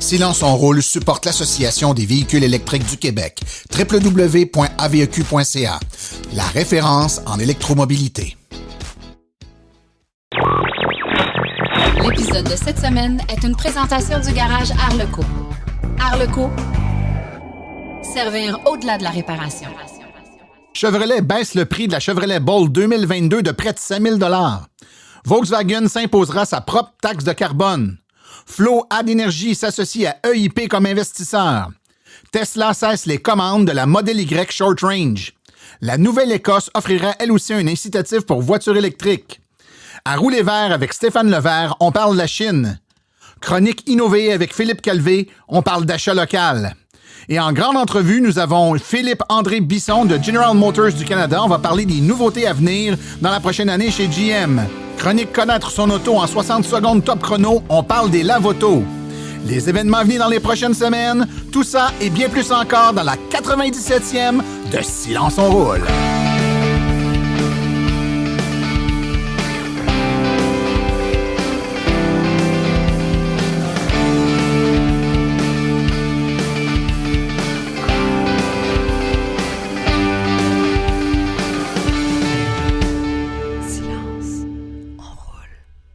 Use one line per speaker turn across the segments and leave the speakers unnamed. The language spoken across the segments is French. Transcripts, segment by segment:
Silence on roule supporte l'Association des véhicules électriques du Québec. www.aveq.ca. La référence en électromobilité.
L'épisode de cette semaine est une présentation du garage Arleco. Arleco, servir au-delà de la réparation.
Chevrolet baisse le prix de la Chevrolet Bolt 2022 de près de 5 000 $. Volkswagen s'imposera sa propre taxe de carbone. Flow Ad Énergie s'associe à EIP comme investisseur. Tesla cesse les commandes de la Model Y Short Range. La Nouvelle-Écosse offrira elle aussi un incitatif pour voitures électriques. À Rouler vert avec Stéphane Levert, on parle de la Chine. Chronique innovée avec Philippe Calvé, on parle d'achat local. Et en grande entrevue, nous avons Philippe-André Bisson de General Motors du Canada. On va parler des nouveautés à venir dans la prochaine année chez GM. Chronique connaître son auto en 60 secondes top chrono, on parle des lave-autos. Les événements à venir dans les prochaines semaines, tout ça et bien plus encore dans la 97e de Silence on roule.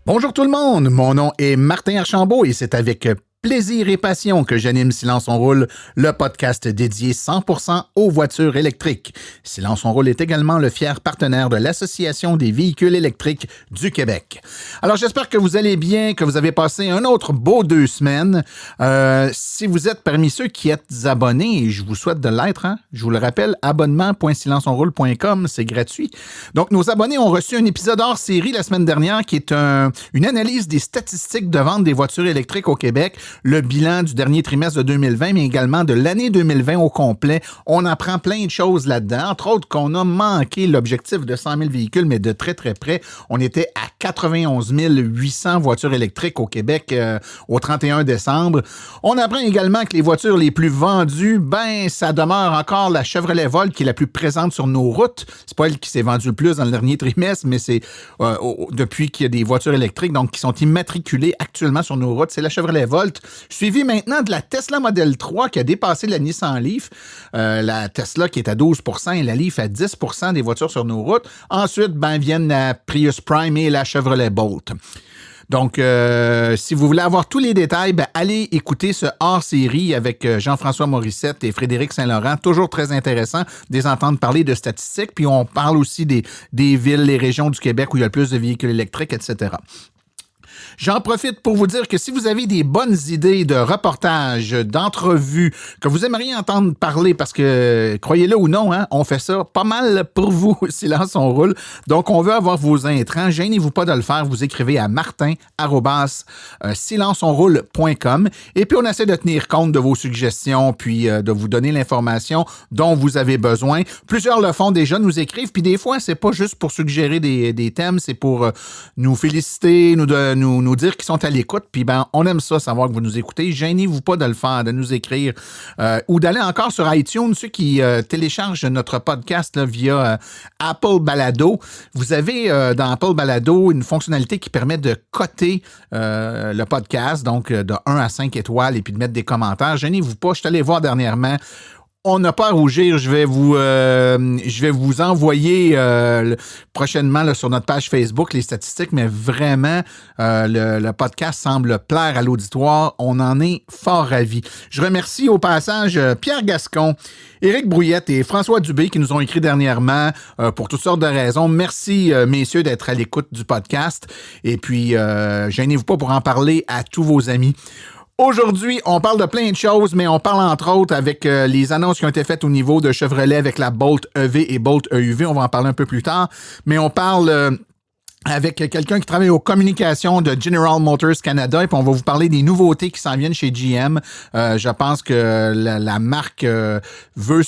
Bonjour tout le monde, mon nom est Martin Archambault et c'est avec plaisir et passion que j'anime Silence on roule, le podcast dédié 100% aux voitures électriques. Silence on roule est également le fier partenaire de l'Association des véhicules électriques du Québec. Alors j'espère que vous allez bien, que vous avez passé un autre beau 2 semaines. Si vous êtes parmi ceux qui êtes abonnés, et je vous souhaite de l'être, je vous le rappelle, abonnement.silenceonroule.com, c'est gratuit. Donc nos abonnés ont reçu un épisode hors série la semaine dernière qui est une analyse des statistiques de vente des voitures électriques au Québec, le bilan du dernier trimestre de 2020, mais également de l'année 2020 au complet. On apprend plein de choses là-dedans, entre autres qu'on a manqué l'objectif de 100 000 véhicules, mais de très, très près. On était à 91 800 voitures électriques au Québec au 31 décembre. On apprend également que les voitures les plus vendues, ça demeure encore la Chevrolet Volt qui est la plus présente sur nos routes. C'est pas elle qui s'est vendue le plus dans le dernier trimestre, mais c'est depuis qu'il y a des voitures électriques donc qui sont immatriculées actuellement sur nos routes. C'est la Chevrolet Volt, suivi maintenant de la Tesla Model 3 qui a dépassé la Nissan Leaf. La Tesla qui est à 12 % et la Leaf à 10 % des voitures sur nos routes. Ensuite, viennent la Prius Prime et la Chevrolet Bolt. Donc, si vous voulez avoir tous les détails, allez écouter ce hors-série avec Jean-François Morissette et Frédéric Saint-Laurent. Toujours très intéressant de les entendre parler de statistiques. Puis on parle aussi des villes, les régions du Québec où il y a le plus de véhicules électriques, etc. J'en profite pour vous dire que si vous avez des bonnes idées de reportages, d'entrevues, que vous aimeriez entendre parler, parce que, croyez-le ou non, on fait ça pas mal pour vous, Silence on roule. Donc, on veut avoir vos intrants. Gênez-vous pas de le faire. Vous écrivez à martin@silenceonroule.com et puis on essaie de tenir compte de vos suggestions puis de vous donner l'information dont vous avez besoin. Plusieurs le font déjà, nous écrivent, puis des fois, c'est pas juste pour suggérer des thèmes, c'est pour nous féliciter, nous dire qu'ils sont à l'écoute, puis on aime ça, savoir que vous nous écoutez. Gênez-vous pas de le faire, de nous écrire ou d'aller encore sur iTunes, ceux qui téléchargent notre podcast là, via Apple Balado. Vous avez dans Apple Balado une fonctionnalité qui permet de coter le podcast, donc de 1 à 5 étoiles et puis de mettre des commentaires. Gênez-vous pas, je suis allé voir dernièrement. On n'a pas à rougir, je vais vous envoyer prochainement là, sur notre page Facebook les statistiques, mais vraiment, le podcast semble plaire à l'auditoire. On en est fort ravis. Je remercie au passage Pierre Gascon, Éric Brouillette et François Dubé qui nous ont écrit dernièrement pour toutes sortes de raisons. Merci, messieurs, d'être à l'écoute du podcast. Et puis, gênez-vous pas pour en parler à tous vos amis. Aujourd'hui, on parle de plein de choses, mais on parle entre autres avec les annonces qui ont été faites au niveau de Chevrolet avec la Bolt EV et Bolt EUV. On va en parler un peu plus tard, mais on parle avec quelqu'un qui travaille aux communications de General Motors Canada et puis on va vous parler des nouveautés qui s'en viennent chez GM. Je pense que la marque veut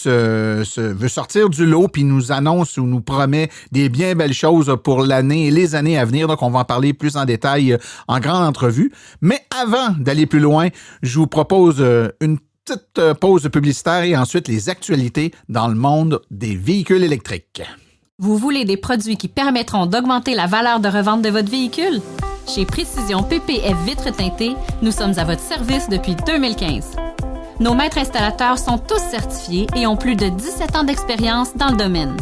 sortir du lot puis nous annonce ou nous promet des bien belles choses pour l'année et les années à venir. Donc, on va en parler plus en détail en grande entrevue. Mais avant d'aller plus loin, je vous propose une petite pause publicitaire et ensuite les actualités dans le monde des véhicules électriques.
Vous voulez des produits qui permettront d'augmenter la valeur de revente de votre véhicule?
Chez Précision PPF Vitres teintées, nous sommes à votre service depuis 2015. Nos maîtres installateurs sont tous certifiés et ont plus de 17 ans d'expérience dans le domaine.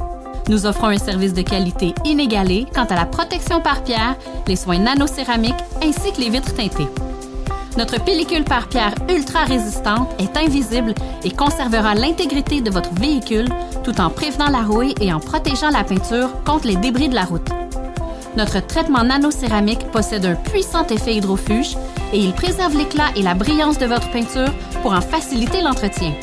Nous offrons un service de qualité inégalé quant à la protection par pierre, les soins nanocéramiques ainsi que les vitres teintées. Notre pellicule par pierre ultra résistante est invisible et conservera l'intégrité de votre véhicule tout en prévenant la rouille et en protégeant la peinture contre les débris de la route. Notre traitement nanocéramique possède un puissant effet hydrofuge et il préserve l'éclat et la brillance de votre peinture pour en faciliter l'entretien.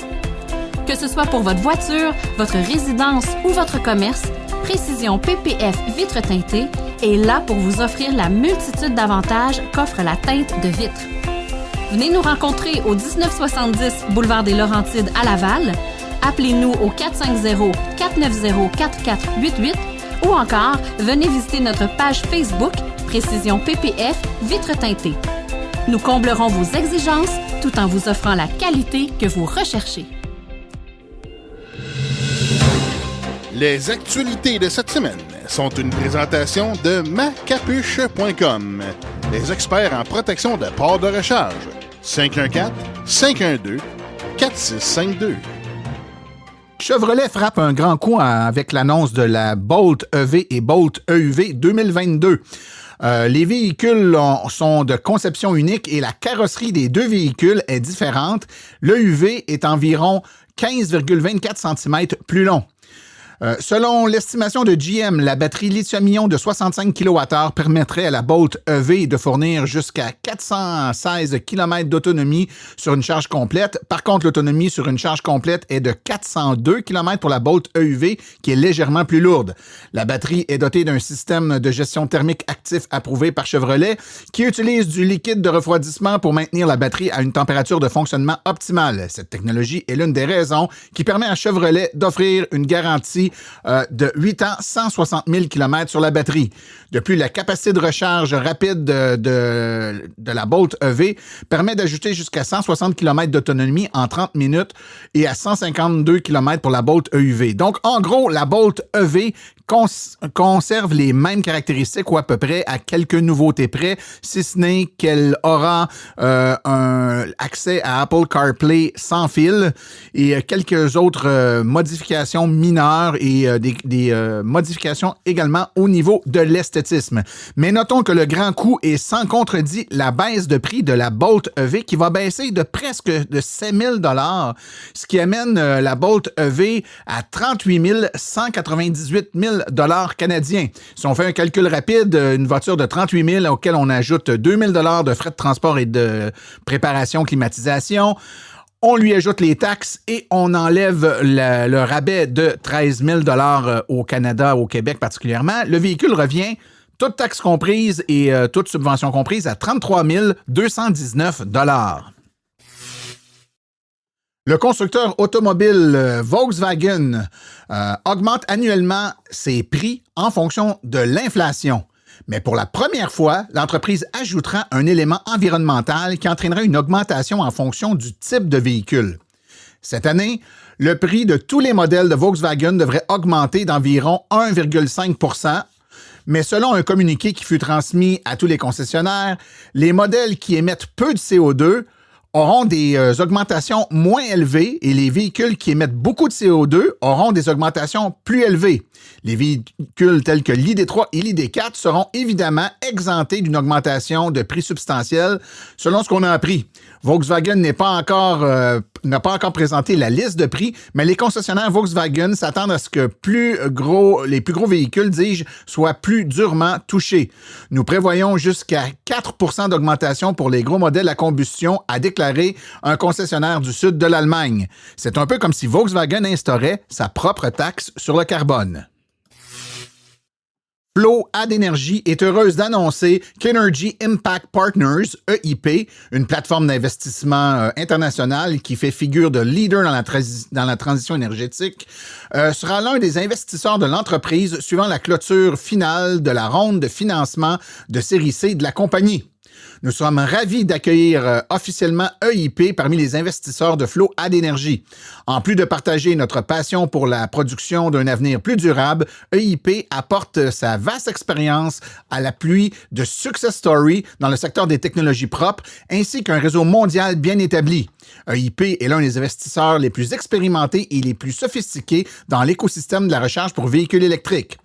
Que ce soit pour votre voiture, votre résidence ou votre commerce, Précision PPF Vitres teintées est là pour vous offrir la multitude d'avantages qu'offre la teinte de vitre. Venez nous rencontrer au 1970 Boulevard des Laurentides à Laval. Appelez-nous au 450-490-4488 ou encore, venez visiter notre page Facebook Précision PPF Vitres teintées. Nous comblerons vos exigences tout en vous offrant la qualité que vous recherchez.
Les actualités de cette semaine sont une présentation de macapuche.com, les experts en protection de ports de recharge. 514-512-4652.
Chevrolet frappe un grand coup avec l'annonce de la Bolt EV et Bolt EUV 2022. Les véhicules sont de conception unique et la carrosserie des deux véhicules est différente. L'EUV est environ 15,24 cm plus long. Selon l'estimation de GM, la batterie lithium-ion de 65 kWh permettrait à la Bolt EV de fournir jusqu'à 416 km d'autonomie sur une charge complète. Par contre, l'autonomie sur une charge complète est de 402 km pour la Bolt EUV, qui est légèrement plus lourde. La batterie est dotée d'un système de gestion thermique actif approuvé par Chevrolet, qui utilise du liquide de refroidissement pour maintenir la batterie à une température de fonctionnement optimale. Cette technologie est l'une des raisons qui permet à Chevrolet d'offrir une garantie de 8 ans, 160 000 km sur la batterie. De plus, la capacité de recharge rapide de la Bolt EV permet d'ajouter jusqu'à 160 km d'autonomie en 30 minutes et à 152 km pour la Bolt EUV. Donc, en gros, la Bolt EV conserve les mêmes caractéristiques ou à peu près à quelques nouveautés près, si ce n'est qu'elle aura un accès à Apple CarPlay sans fil et quelques autres modifications mineures et des modifications également au niveau de l'esthétisme. Mais notons que le grand coup est sans contredit la baisse de prix de la Bolt EV qui va baisser de presque de 7 000 $, ce qui amène la Bolt EV à 38 198 000 $ canadiens. Si on fait un calcul rapide, une voiture de 38 000 auquel on ajoute 2 000 $ de frais de transport et de préparation, climatisation, on lui ajoute les taxes et on enlève le rabais de 13 000 $ au Canada, au Québec particulièrement. Le véhicule revient, toutes taxes comprises et toutes subventions comprises, à 33 219 $. Le constructeur automobile Volkswagen augmente annuellement ses prix en fonction de l'inflation. Mais pour la première fois, l'entreprise ajoutera un élément environnemental qui entraînera une augmentation en fonction du type de véhicule. Cette année, le prix de tous les modèles de Volkswagen devrait augmenter d'environ 1,5 %. Mais selon un communiqué qui fut transmis à tous les concessionnaires, les modèles qui émettent peu de CO2 auront des augmentations moins élevées et les véhicules qui émettent beaucoup de CO2 auront des augmentations plus élevées. Les véhicules tels que l'ID3 et l'ID4 seront évidemment exemptés d'une augmentation de prix substantielle selon ce qu'on a appris. Volkswagen n'a pas encore présenté la liste de prix, mais les concessionnaires Volkswagen s'attendent à ce que les plus gros véhicules, dis-je, soient plus durement touchés. Nous prévoyons jusqu'à 4 % d'augmentation pour les gros modèles à combustion, a déclaré un concessionnaire du sud de l'Allemagne. C'est un peu comme si Volkswagen instaurait sa propre taxe sur le carbone. Flo AdEnergy est heureuse d'annoncer qu'Energy Impact Partners, EIP, une plateforme d'investissement internationale qui fait figure de leader dans la transition énergétique, sera l'un des investisseurs de l'entreprise suivant la clôture finale de la ronde de financement de série C de la compagnie. Nous sommes ravis d'accueillir officiellement EIP parmi les investisseurs de Flow AdÉnergie. En plus de partager notre passion pour la production d'un avenir plus durable, EIP apporte sa vaste expérience à l'appui de success stories dans le secteur des technologies propres ainsi qu'un réseau mondial bien établi. EIP est l'un des investisseurs les plus expérimentés et les plus sophistiqués dans l'écosystème de la recherche pour véhicules électriques.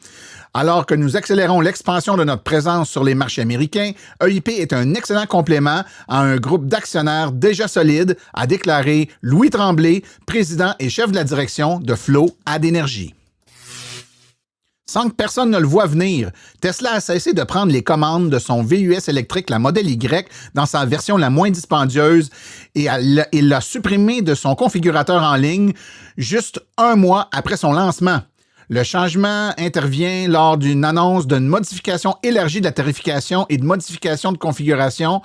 Alors que nous accélérons l'expansion de notre présence sur les marchés américains, EIP est un excellent complément à un groupe d'actionnaires déjà solide, a déclaré Louis Tremblay, président et chef de la direction de Flow AdÉnergie. Sans que personne ne le voie venir, Tesla a cessé de prendre les commandes de son VUS électrique, la Model Y, dans sa version la moins dispendieuse et il l'a supprimé de son configurateur en ligne juste un mois après son lancement. Le changement intervient lors d'une annonce d'une modification élargie de la tarification et de modification de configuration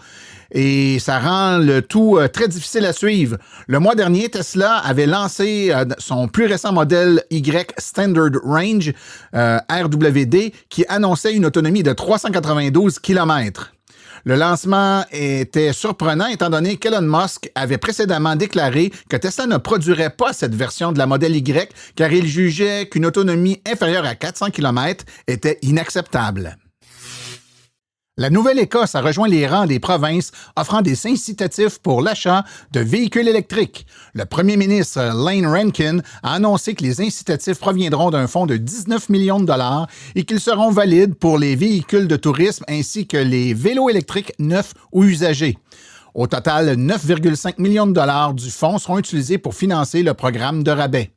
et ça rend le tout très difficile à suivre. Le mois dernier, Tesla avait lancé son plus récent modèle Y Standard Range, RWD, qui annonçait une autonomie de 392 km. Le lancement était surprenant étant donné qu'Elon Musk avait précédemment déclaré que Tesla ne produirait pas cette version de la Model Y car il jugeait qu'une autonomie inférieure à 400 km était inacceptable. La Nouvelle-Écosse a rejoint les rangs des provinces offrant des incitatifs pour l'achat de véhicules électriques. Le premier ministre Lane Rankin a annoncé que les incitatifs proviendront d'un fonds de 19 millions de dollars et qu'ils seront valides pour les véhicules de tourisme ainsi que les vélos électriques neufs ou usagés. Au total, 9,5 millions de dollars du fonds seront utilisés pour financer le programme de rabais.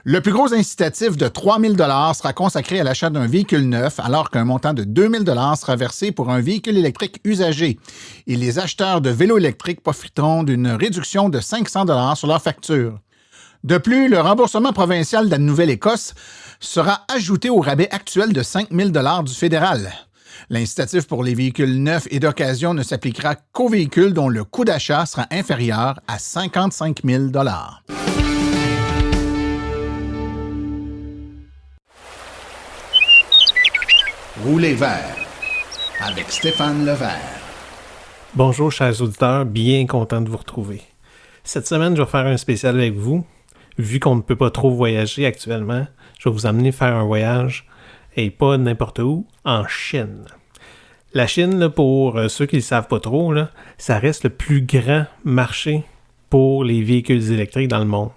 Le plus gros incitatif de 3 000 $ sera consacré à l'achat d'un véhicule neuf, alors qu'un montant de 2 000 $ sera versé pour un véhicule électrique usagé. Et les acheteurs de vélos électriques profiteront d'une réduction de 500 $ sur leur facture. De plus, le remboursement provincial de la Nouvelle-Écosse sera ajouté au rabais actuel de 5 000 $ du fédéral. L'incitatif pour les véhicules neufs et d'occasion ne s'appliquera qu'aux véhicules dont le coût d'achat sera inférieur à 55 000 $. Roulez vert avec Stéphane Levert.
Bonjour chers auditeurs, bien content de vous retrouver. Cette semaine, je vais faire un spécial avec vous. Vu qu'on ne peut pas trop voyager actuellement, je vais vous amener faire un voyage, et pas n'importe où, en Chine. La Chine, là, pour ceux qui ne le savent pas trop, là, ça reste le plus grand marché pour les véhicules électriques dans le monde.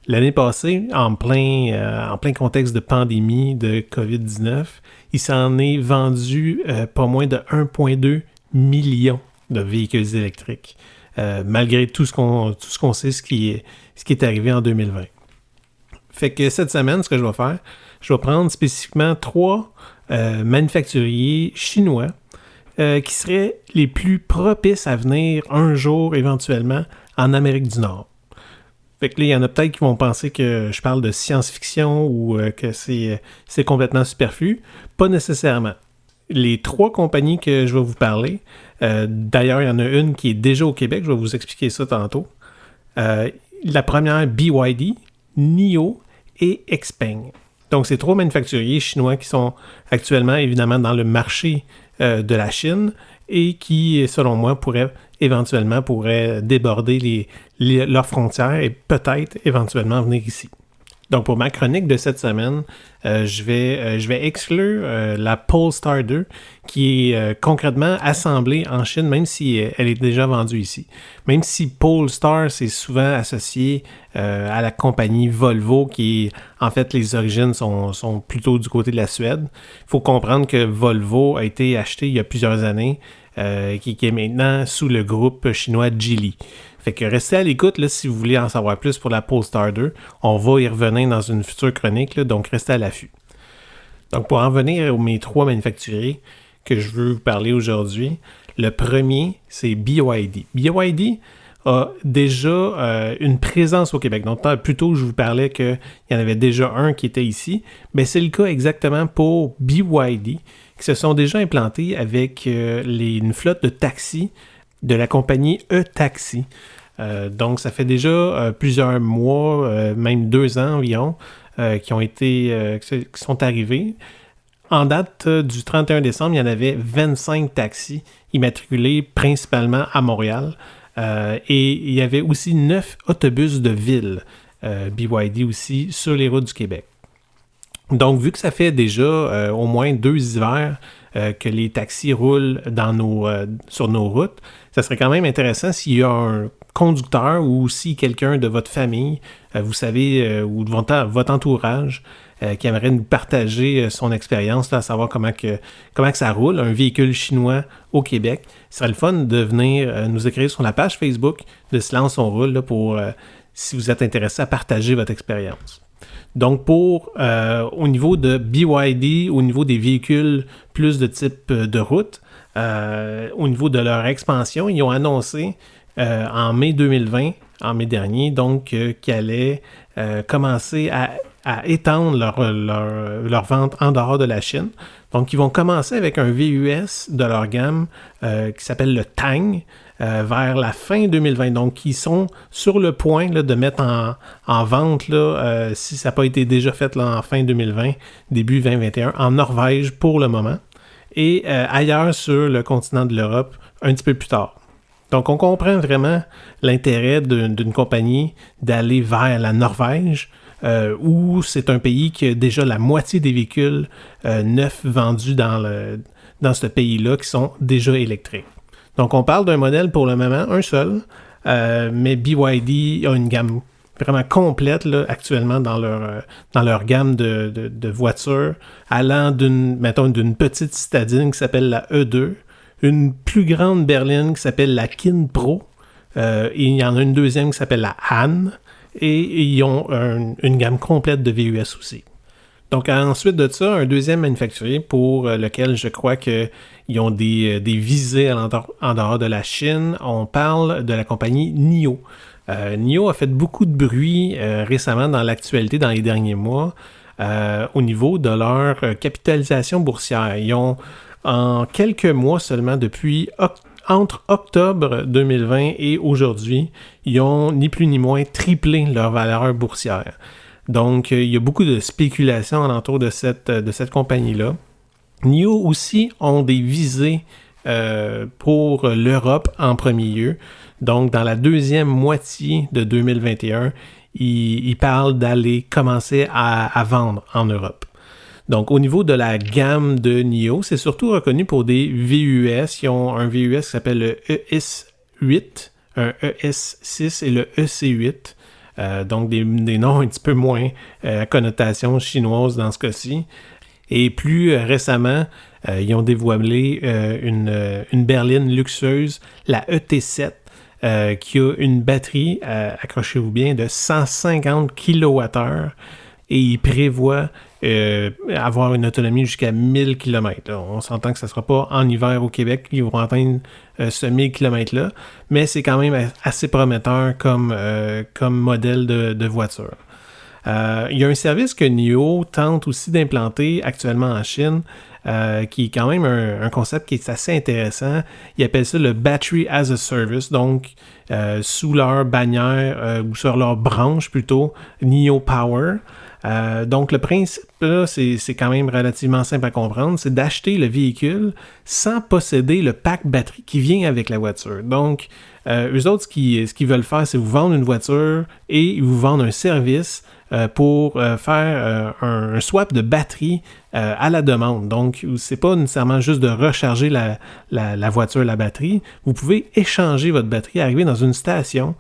L'année passée, en plein contexte de pandémie de COVID-19, il s'en est vendu pas moins de 1,2 million de véhicules électriques, malgré tout ce qu'on sait, ce qui est arrivé en 2020. Fait que cette semaine, ce que je vais faire, je vais prendre spécifiquement 3 manufacturiers chinois qui seraient les plus propices à venir un jour éventuellement en Amérique du Nord. Fait que là, il y en a peut-être qui vont penser que je parle de science-fiction ou que c'est complètement superflu. Pas nécessairement. Les 3 compagnies que je vais vous parler, d'ailleurs, il y en a une qui est déjà au Québec, je vais vous expliquer ça tantôt. La première, BYD, NIO et XPeng. Donc, c'est 3 manufacturiers chinois qui sont actuellement, évidemment, dans le marché de la Chine et qui, selon moi, pourraient déborder leurs frontières et peut-être éventuellement venir ici. Donc, pour ma chronique de cette semaine, je vais exclure la Polestar 2 qui est concrètement assemblée en Chine, même si elle est déjà vendue ici. Même si Polestar, c'est souvent associé à la compagnie Volvo, qui, en fait, les origines sont plutôt du côté de la Suède. Il faut comprendre que Volvo a été acheté il y a plusieurs années, qui est maintenant sous le groupe chinois Geely. Fait que restez à l'écoute là, si vous voulez en savoir plus pour la Polestar 2. On va y revenir dans une future chronique, là, donc restez à l'affût. Donc pour en venir aux mes 3 manufacturiers que je veux vous parler aujourd'hui, le premier, c'est BYD. BYD a déjà une présence au Québec. Donc plus tôt, je vous parlais qu'il y en avait déjà un qui était ici. Mais c'est le cas exactement pour BYD, qui se sont déjà implantés avec une flotte de taxis de la compagnie E-Taxi. Donc, ça fait déjà plusieurs mois, même 2 ans environ, qui sont arrivés. En date du 31 décembre, il y en avait 25 taxis immatriculés principalement à Montréal. Et il y avait aussi 9 autobus de ville, BYD aussi, sur les routes du Québec. Donc, vu que ça fait déjà au moins 2 hivers que les taxis roulent sur nos routes, ça serait quand même intéressant s'il y a un conducteur ou si quelqu'un de votre famille, vous savez, ou de votre entourage, qui aimerait nous partager son expérience, là, à savoir comment que ça roule, un véhicule chinois au Québec. Ce serait le fun de venir nous écrire sur la page Facebook de Silence on roule là, pour si vous êtes intéressé à partager votre expérience. Donc, au niveau de BYD, au niveau des véhicules plus de type de route, au niveau de leur expansion, ils ont annoncé en mai 2020, en mai dernier, donc qu'ils allaient commencer à étendre leur vente en dehors de la Chine. Donc, ils vont commencer avec un VUS de leur gamme qui s'appelle le Tang vers la fin 2020. Donc, ils sont sur le point là, de mettre en vente, là, si ça n'a pas été déjà fait là, en fin 2020, début 2021, en Norvège pour le moment, et ailleurs sur le continent de l'Europe un petit peu plus tard. Donc, on comprend vraiment l'intérêt d'une compagnie d'aller vers la Norvège, où c'est un pays qui a déjà la moitié des véhicules neufs vendus dans ce pays-là qui sont déjà électriques. Donc, on parle d'un modèle pour le moment, un seul, mais BYD a une gamme vraiment complète là, actuellement dans leur gamme de voitures, allant d'une petite citadine qui s'appelle la E2, une plus grande berline qui s'appelle la Kin Pro, et il y en a une deuxième qui s'appelle la Han, et ils ont une gamme complète de VUS aussi. Donc ensuite de ça, un deuxième manufacturier pour lequel je crois qu'ils ont des visées en dehors de la Chine, on parle de la compagnie NIO. NIO a fait beaucoup de bruit récemment dans l'actualité dans les derniers mois au niveau de leur capitalisation boursière. Ils ont en quelques mois seulement depuis entre octobre 2020 et aujourd'hui, ils ont ni plus ni moins triplé leur valeur boursière. Donc, il y a beaucoup de spéculation alentour de cette compagnie-là. NIO aussi ont des visées pour l'Europe en premier lieu. Donc, dans la deuxième moitié de 2021, ils parlent d'aller commencer à vendre en Europe. Donc, au niveau de la gamme de NIO, c'est surtout reconnu pour des VUS. Ils ont un VUS qui s'appelle le ES8, un ES6 et le EC8. Donc, des noms un petit peu moins à connotation chinoise dans ce cas-ci. Et plus récemment, ils ont dévoilé une berline luxueuse, la ET7, qui a une batterie, accrochez-vous bien, de 150 kWh. Et il prévoit avoir une autonomie jusqu'à 1000 km. Là, on s'entend que ça ne sera pas en hiver au Québec qu'ils vont atteindre ce 1000 km-là, mais c'est quand même assez prometteur comme modèle de voiture. Il y a un service que NIO tente aussi d'implanter actuellement en Chine, qui est quand même un concept qui est assez intéressant. Ils appellent ça le Battery as a Service, donc sous leur bannière, ou sur leur branche plutôt, NIO Power. Donc, le principe, là, c'est quand même relativement simple à comprendre, c'est d'acheter le véhicule sans posséder le pack batterie qui vient avec la voiture. Donc, eux autres, ce qu'ils veulent faire, c'est vous vendre une voiture et ils vous vendent un service pour faire un swap de batterie à la demande. Donc, c'est pas nécessairement juste de recharger la voiture, la batterie. Vous pouvez échanger votre batterie, arriver dans une station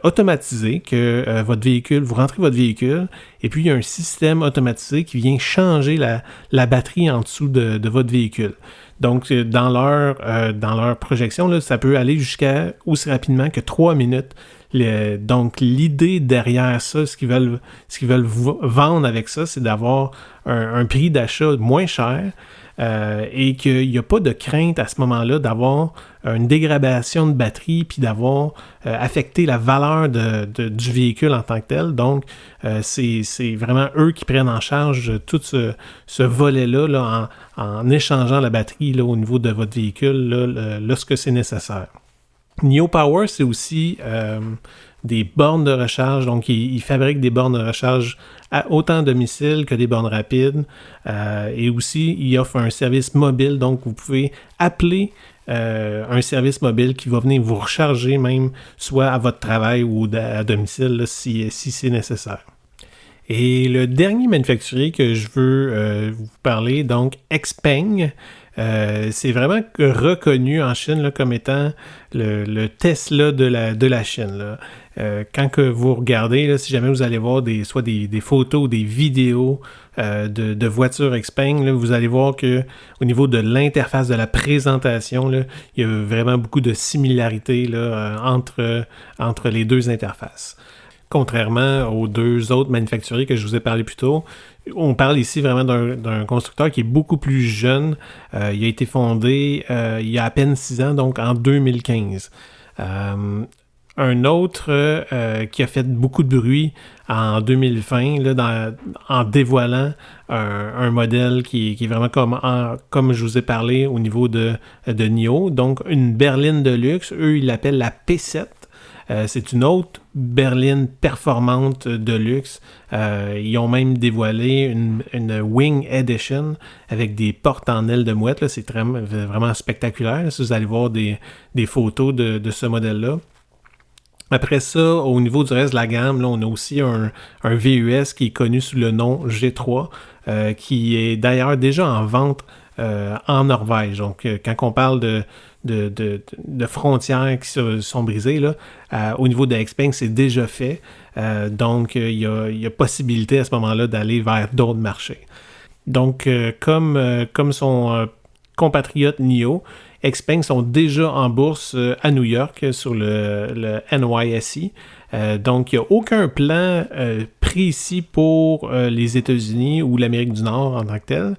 automatisée que vous rentrez votre véhicule et puis il y a un système automatisé qui vient changer la batterie en dessous de votre véhicule. Donc, dans leur projection, là, ça peut aller jusqu'à aussi rapidement que 3 minutes. Donc, l'idée derrière ça, ce qu'ils veulent vendre avec ça, c'est d'avoir un prix d'achat moins cher et qu'il n'y a pas de crainte à ce moment-là d'avoir une dégradation de batterie puis d'avoir affecté la valeur du véhicule en tant que tel. Donc, c'est vraiment eux qui prennent en charge tout ce volet-là là, en échangeant la batterie là, au niveau de votre véhicule là, lorsque c'est nécessaire. NIO Power, c'est aussi des bornes de recharge. Donc, ils fabriquent des bornes de recharge autant à domicile que des bornes rapides. Et aussi, ils offrent un service mobile. Donc, vous pouvez appeler un service mobile qui va venir vous recharger même, soit à votre travail ou à domicile, là, si c'est nécessaire. Et le dernier manufacturier que je veux vous parler, donc Xpeng, c'est vraiment reconnu en Chine là, comme étant le Tesla de la Chine. Là. Quand que vous regardez, là, si jamais vous allez voir soit des photos ou des vidéos de voitures Xpeng, là, vous allez voir que au niveau de l'interface de la présentation, là, il y a vraiment beaucoup de similarités là, entre les deux interfaces. Contrairement aux deux autres manufacturiers que je vous ai parlé plus tôt, on parle ici vraiment d'un constructeur qui est beaucoup plus jeune. Il a été fondé il y a à peine 6 ans, donc en 2015. Un autre qui a fait beaucoup de bruit en 2020, là, en dévoilant un modèle qui est vraiment comme je vous ai parlé au niveau de NIO, donc une berline de luxe. Eux, ils l'appellent la P7. C'est une autre berline performante de luxe. Ils ont même dévoilé une Wing Edition avec des portes en aile de mouette. Là. C'est vraiment spectaculaire. Si vous allez voir des photos de ce modèle-là. Après ça, au niveau du reste de la gamme, là, on a aussi un VUS qui est connu sous le nom G3, qui est d'ailleurs déjà en vente en Norvège. Donc, quand on parle de frontières qui sont brisées, là, au niveau de Xpeng, c'est déjà fait. Donc, il y a possibilité à ce moment-là d'aller vers d'autres marchés. Donc, comme son compatriote NIO, Xpeng sont déjà en bourse à New York sur le NYSE. Donc, il n'y a aucun plan précis pour les États-Unis ou l'Amérique du Nord en tant que tel.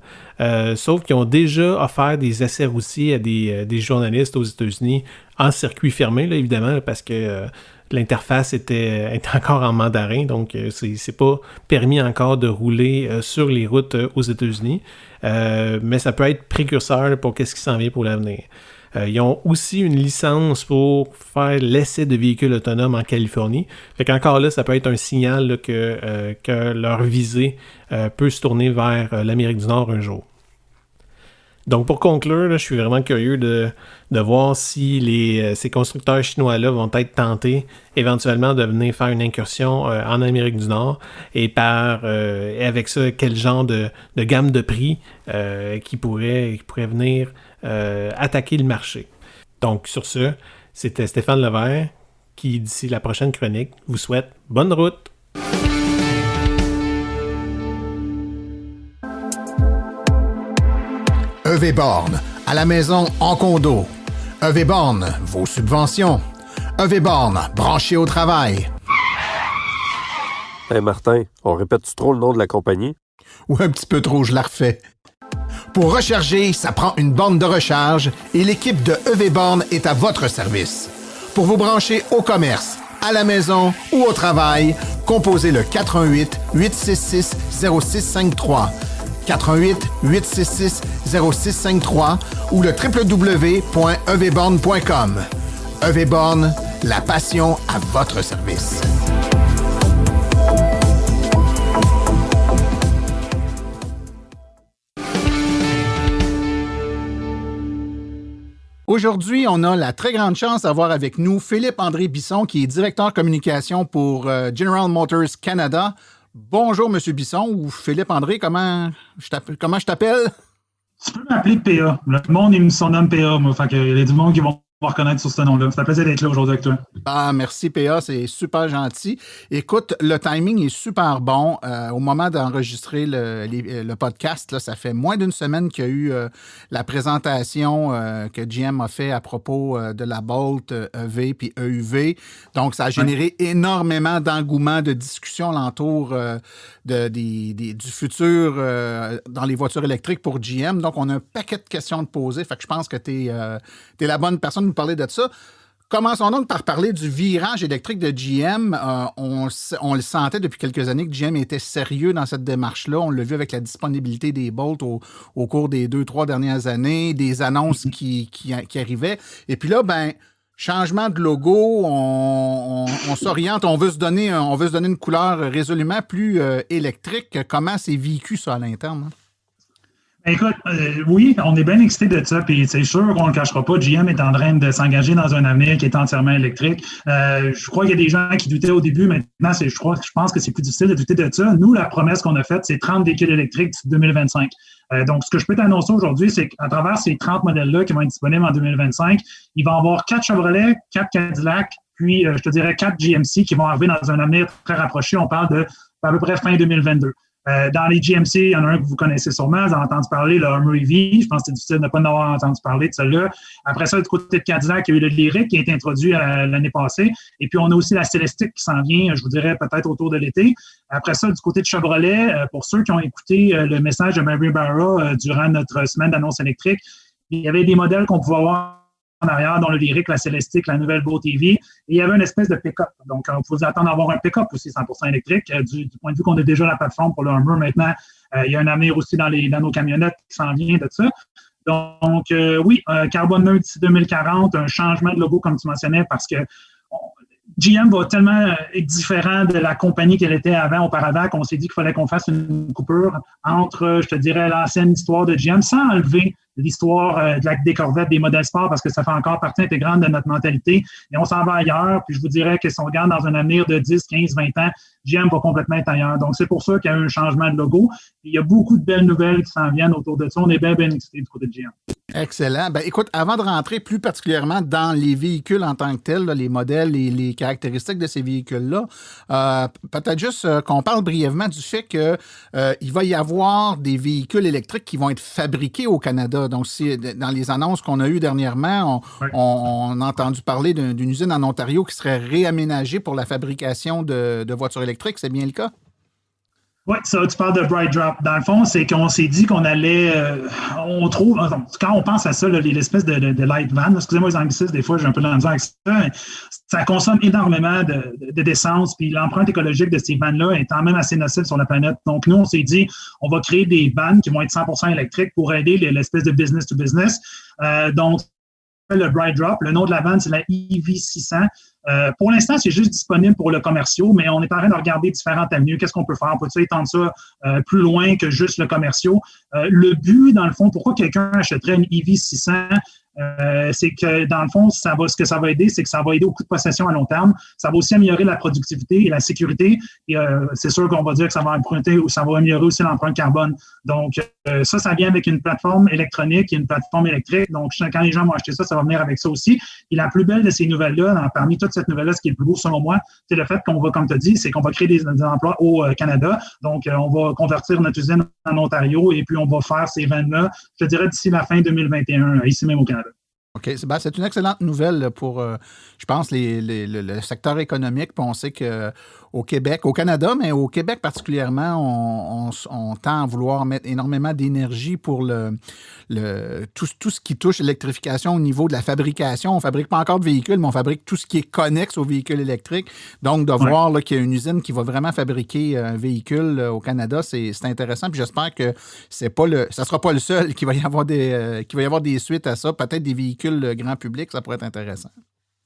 Sauf qu'ils ont déjà offert des essais routiers à des journalistes aux États-Unis en circuit fermé, là, évidemment, parce que l'interface était encore en mandarin, donc c'est pas permis encore de rouler sur les routes aux États-Unis, mais ça peut être précurseur pour qu'est-ce qui s'en vient pour l'avenir. Ils ont aussi une licence pour faire l'essai de véhicules autonomes en Californie. Fait qu'encore là, ça peut être un signal là, que leur visée peut se tourner vers l'Amérique du Nord un jour. Donc, pour conclure, là, je suis vraiment curieux de voir si ces constructeurs chinois-là vont être tentés éventuellement de venir faire une incursion en Amérique du Nord et avec ça, quel genre de gamme de prix qui pourrait venir attaquer le marché. Donc, sur ce, c'était Stéphane Levert qui, d'ici la prochaine chronique, vous souhaite bonne route!
EV Born, à la maison, en condo. EV Born, vos subventions. EV Born, branché au travail.
Hey Martin, on répète-tu trop le nom de la compagnie?
Ou un petit peu trop, je la refais. Pour recharger, ça prend une borne de recharge et l'équipe de EV Born est à votre service. Pour vous brancher au commerce, à la maison ou au travail, composez le 418-866-0653. 418-866-0653 ou le www.evborn.com. EV Born, la passion à votre service. Aujourd'hui, on a la très grande chance d'avoir avec nous Philippe-André Bisson, qui est directeur communication pour General Motors Canada. Bonjour, M. Bisson, ou Philippe-André, comment je t'appelle?
Tu peux m'appeler PA. Le monde, il me surnomme PA, moi. Fait qu'il y a du monde qui vont me reconnaître sur ce nom-là. C'est un plaisir d'être là aujourd'hui avec toi.
Ah, merci, PA. C'est super gentil. Écoute, le timing est super bon. Au moment d'enregistrer le podcast, là, ça fait moins d'une semaine qu'il y a eu la présentation que GM a fait à propos de la Bolt EV puis EUV. Donc, ça a généré énormément d'engouement, de discussion alentour du futur dans les voitures électriques pour GM. Donc, on a un paquet de questions à te poser. Fait que je pense que tu es la bonne personne de nous parler de ça. Commençons donc par parler du virage électrique de GM. On le sentait depuis quelques années que GM était sérieux dans cette démarche-là. On l'a vu avec la disponibilité des Bolt au cours des 2-3 dernières années, des annonces qui arrivaient. Et puis là, Changement de logo, on s'oriente, on veut se donner une couleur résolument plus électrique. Comment c'est vécu ça à l'interne? Hein?
Écoute, oui, on est bien excités de ça, puis c'est sûr qu'on ne le cachera pas. GM est en train de s'engager dans un avenir qui est entièrement électrique. Je crois qu'il y a des gens qui doutaient au début. Maintenant, je pense que c'est plus difficile de douter de ça. Nous, la promesse qu'on a faite, c'est 30 véhicules électriques d'ici 2025. Donc, ce que je peux t'annoncer aujourd'hui, c'est qu'à travers ces 30 modèles-là qui vont être disponibles en 2025, il va y avoir 4 Chevrolet, 4 Cadillac, puis je te dirais 4 GMC qui vont arriver dans un avenir très rapproché. On parle de à peu près fin 2022. Dans les GMC, il y en a un que vous connaissez sûrement, vous avez entendu parler, le Hummer EV. Je pense que c'est difficile de ne pas en avoir entendu parler de celui-là. Après ça, du côté de Cadillac, il y a eu le Lyriq qui a été introduit l'année passée. Et puis, on a aussi la Celestiq qui s'en vient, je vous dirais, peut-être autour de l'été. Après ça, du côté de Chevrolet, pour ceux qui ont écouté le message de Mary Barra durant notre semaine d'annonce électrique, il y avait des modèles qu'on pouvait avoir en arrière, dont le Lyriq, la Celestiq, la nouvelle Boat EV. Et il y avait une espèce de pick-up. Donc, on pouvait attendre d'avoir un pick-up aussi 100% électrique. Du point de vue qu'on a déjà la plateforme pour le Hummer maintenant, il y a un avenir aussi dans nos camionnettes qui s'en vient de ça. Donc, oui, carbone neutre d'ici 2040, un changement de logo, comme tu mentionnais, parce que GM va tellement être différent de la compagnie qu'elle était auparavant, qu'on s'est dit qu'il fallait qu'on fasse une coupure entre, je te dirais, l'ancienne histoire de GM, sans enlever l'histoire des Corvettes, des modèles sport, parce que ça fait encore partie intégrante de notre mentalité. Et on s'en va ailleurs. Puis je vous dirais que si on regarde dans un avenir de 10, 15, 20 ans, GM va complètement être ailleurs. Donc, c'est pour ça qu'il y a eu un changement de logo. Et il y a beaucoup de belles nouvelles qui s'en viennent autour de ça. On est bien excités du côté de GM.
Excellent. Ben, écoute, avant de rentrer plus particulièrement dans les véhicules en tant que tels, là, les modèles et les caractéristiques de ces véhicules-là, peut-être juste qu'on parle brièvement du fait que il va y avoir des véhicules électriques qui vont être fabriqués au Canada. Donc, dans les annonces qu'on a eues dernièrement, on a entendu parler d'une usine en Ontario qui serait réaménagée pour la fabrication de voitures électriques. C'est bien le cas?
Oui, ça, tu parles de Bright Drop. Dans le fond, c'est qu'on s'est dit qu'on allait... on trouve... Quand on pense à ça, là, l'espèce de light van, excusez-moi les anglicismes, des fois, j'ai un peu de la misère avec ça, ça consomme énormément d'essence, puis l'empreinte écologique de ces vannes-là est quand même assez nocive sur la planète. Donc, nous, on s'est dit, on va créer des vannes qui vont être 100% électriques pour aider l'espèce de business-to-business. Donc, le Bright Drop, le nom de la vanne, c'est la EV600. Pour l'instant, c'est juste disponible pour le commercial, mais on est en train de regarder différentes avenues. Qu'est-ce qu'on peut faire? On peut étendre ça plus loin que juste le commercial? Le but, dans le fond, pourquoi quelqu'un achèterait une EV600? C'est que, dans le fond, ce que ça va aider, c'est que ça va aider au coût de possession à long terme. Ça va aussi améliorer la productivité et la sécurité. Et c'est sûr qu'on va dire que ça va emprunter ou ça va améliorer aussi l'empreinte carbone. Donc, ça vient avec une plateforme électronique et une plateforme électrique. Donc, quand les gens vont acheter ça, ça va venir avec ça aussi. Et la plus belle de ces nouvelles-là, parmi toutes cette nouvelle-là, ce qui est le plus beau selon moi, c'est le fait qu'on va, comme tu as dit, c'est qu'on va créer des emplois au Canada. Donc, on va convertir notre usine en Ontario et puis on va faire ces vannes-là, je te dirais, d'ici la fin 2021, ici même au Canada.
OK. C'est une excellente nouvelle pour, je pense, le secteur économique. Puis on sait qu'au Québec, au Canada, mais au Québec particulièrement, on tend à vouloir mettre énormément d'énergie pour tout ce qui touche l'électrification au niveau de la fabrication. On ne fabrique pas encore de véhicules, mais on fabrique tout ce qui est connexe aux véhicules électriques. Donc, de voir là, qu'il y a une usine qui va vraiment fabriquer un véhicule au Canada, c'est intéressant. Puis j'espère que ça ne sera pas le seul qu'il va y avoir des suites à ça. Peut-être des véhicules grand public, ça pourrait être intéressant.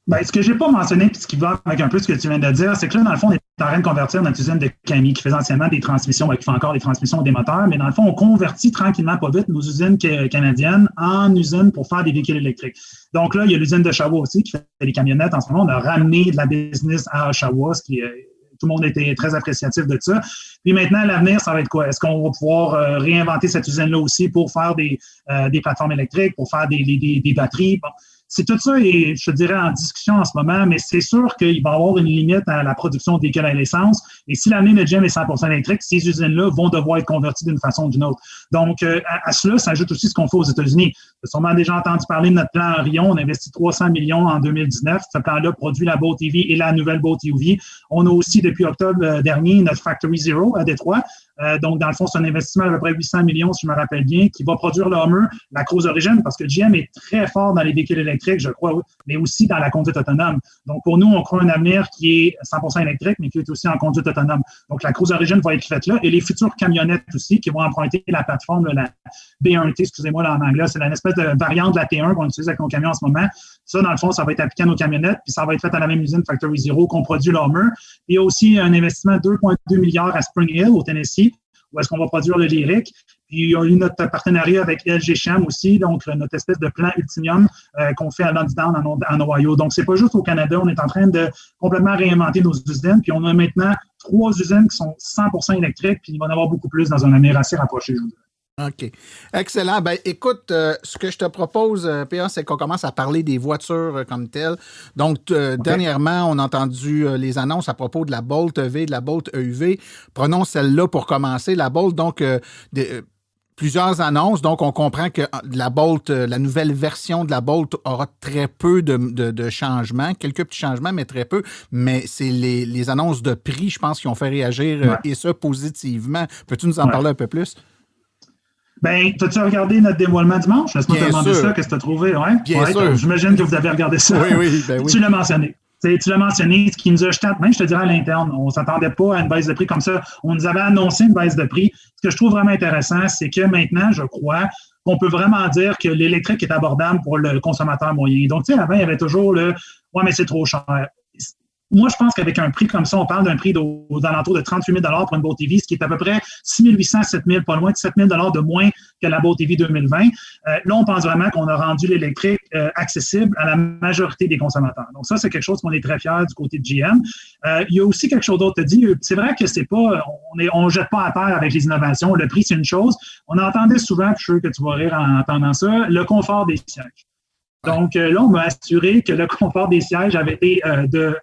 Bien, ce que je n'ai pas mentionné, puis ce qui va avec un peu ce que tu viens de dire, c'est que là, dans le fond, on est en train de convertir notre usine de Camille, qui faisait anciennement des transmissions, qui fait encore des transmissions des moteurs, mais dans le fond, on convertit tranquillement, pas vite, nos usines canadiennes en usines pour faire des véhicules électriques. Donc là, il y a l'usine d'Oshawa aussi, qui fait des camionnettes. En ce moment, on a ramené de la business à Oshawa, ce qui est... Tout le monde était très appréciatif de ça. Puis maintenant, l'avenir, ça va être quoi? Est-ce qu'on va pouvoir réinventer cette usine-là aussi pour faire des plateformes électriques, pour faire des batteries? Bon, c'est tout ça, et je te dirais, en discussion en ce moment, mais c'est sûr qu'il va y avoir une limite à la production de véhicules à l'essence. Et si l'avenir de GM est 100% électrique, ces usines-là vont devoir être converties d'une façon ou d'une autre. Donc, à cela s'ajoute aussi ce qu'on fait aux États-Unis. Vous avez sûrement déjà entendu parler de notre plan Orion. On a investi 300 millions en 2019. Ce plan-là produit la Boat EV et la nouvelle Boat EV. On a aussi, depuis octobre dernier, notre Factory Zero à Détroit. Donc, dans le fond, c'est un investissement d'à peu près 800 millions, si je me rappelle bien, qui va produire le Hummer, la Cruise Origin, parce que GM est très fort dans les véhicules électriques, je crois, mais aussi dans la conduite autonome. Donc, pour nous, on croit un avenir qui est 100% électrique, mais qui est aussi en conduite autonome. Donc, la Cruise Origin va être faite là, et les futures camionnettes aussi, qui vont emprunter la plateforme, la B1T, excusez-moi là en anglais, c'est une espèce de variante de la T1 qu'on utilise avec nos camions en ce moment. Ça, dans le fond, ça va être appliqué à nos camionnettes, puis ça va être fait à la même usine Factory Zero qu'on produit le Hummer. Il y a aussi un investissement de 2,2 milliards à Spring Hill, au Tennessee, où est-ce qu'on va produire le Lyric. Puis il y a eu notre partenariat avec LG Cham aussi, donc notre espèce de plan Ultimium qu'on fait à Lansdowne en Ohio. Donc, c'est pas juste au Canada, on est en train de complètement réinventer nos usines, puis on a maintenant 3 usines qui sont 100% électriques, puis il va y en avoir beaucoup plus dans un avenir assez rapproché, je vous dirais.
OK. Excellent. Ben, écoute, ce que je te propose, PA, c'est qu'on commence à parler des voitures comme telles. Donc, dernièrement, on a entendu les annonces à propos de la Bolt EV, de la Bolt EUV. Prenons celle-là pour commencer. La Bolt, donc, plusieurs annonces. Donc, on comprend que la Bolt, la nouvelle version de la Bolt aura très peu de changements. Quelques petits changements, mais très peu. Mais c'est les annonces de prix, je pense, qui ont fait réagir et ça positivement. Peux-tu nous en parler un peu plus?
Ben, as-tu regardé notre dévoilement dimanche? Laisse-moi te demander ça, qu'est-ce que tu as trouvé? Ouais?
Bien sûr.
J'imagine que vous avez regardé ça.
Oui, ben oui.
Tu l'as mentionné. Tu l'as mentionné, ce qui nous a jeté, même je te dirais à l'interne, on ne s'attendait pas à une baisse de prix comme ça. On nous avait annoncé une baisse de prix. Ce que je trouve vraiment intéressant, c'est que maintenant, je crois qu'on peut vraiment dire que l'électrique est abordable pour le consommateur moyen. Donc, tu sais, avant, il y avait toujours le « Ouais, mais c'est trop cher ». Moi, je pense qu'avec un prix comme ça, on parle d'un prix aux alentours de 38 000 pour une Bolt EV, ce qui est à peu près 6 800, 7 000, pas loin de 7 000 de moins que la Bolt EV 2020. Là, on pense vraiment qu'on a rendu l'électrique accessible à la majorité des consommateurs. Donc ça, c'est quelque chose qu'on est très fiers du côté de GM. Il y a aussi quelque chose d'autre à dire. C'est vrai que c'est pas, on jette pas à terre avec les innovations. Le prix, c'est une chose. On entendait souvent, puis je suis sûr que tu vas rire en entendant ça, le confort des sièges. Donc là, on m'a assuré que le confort des sièges avait été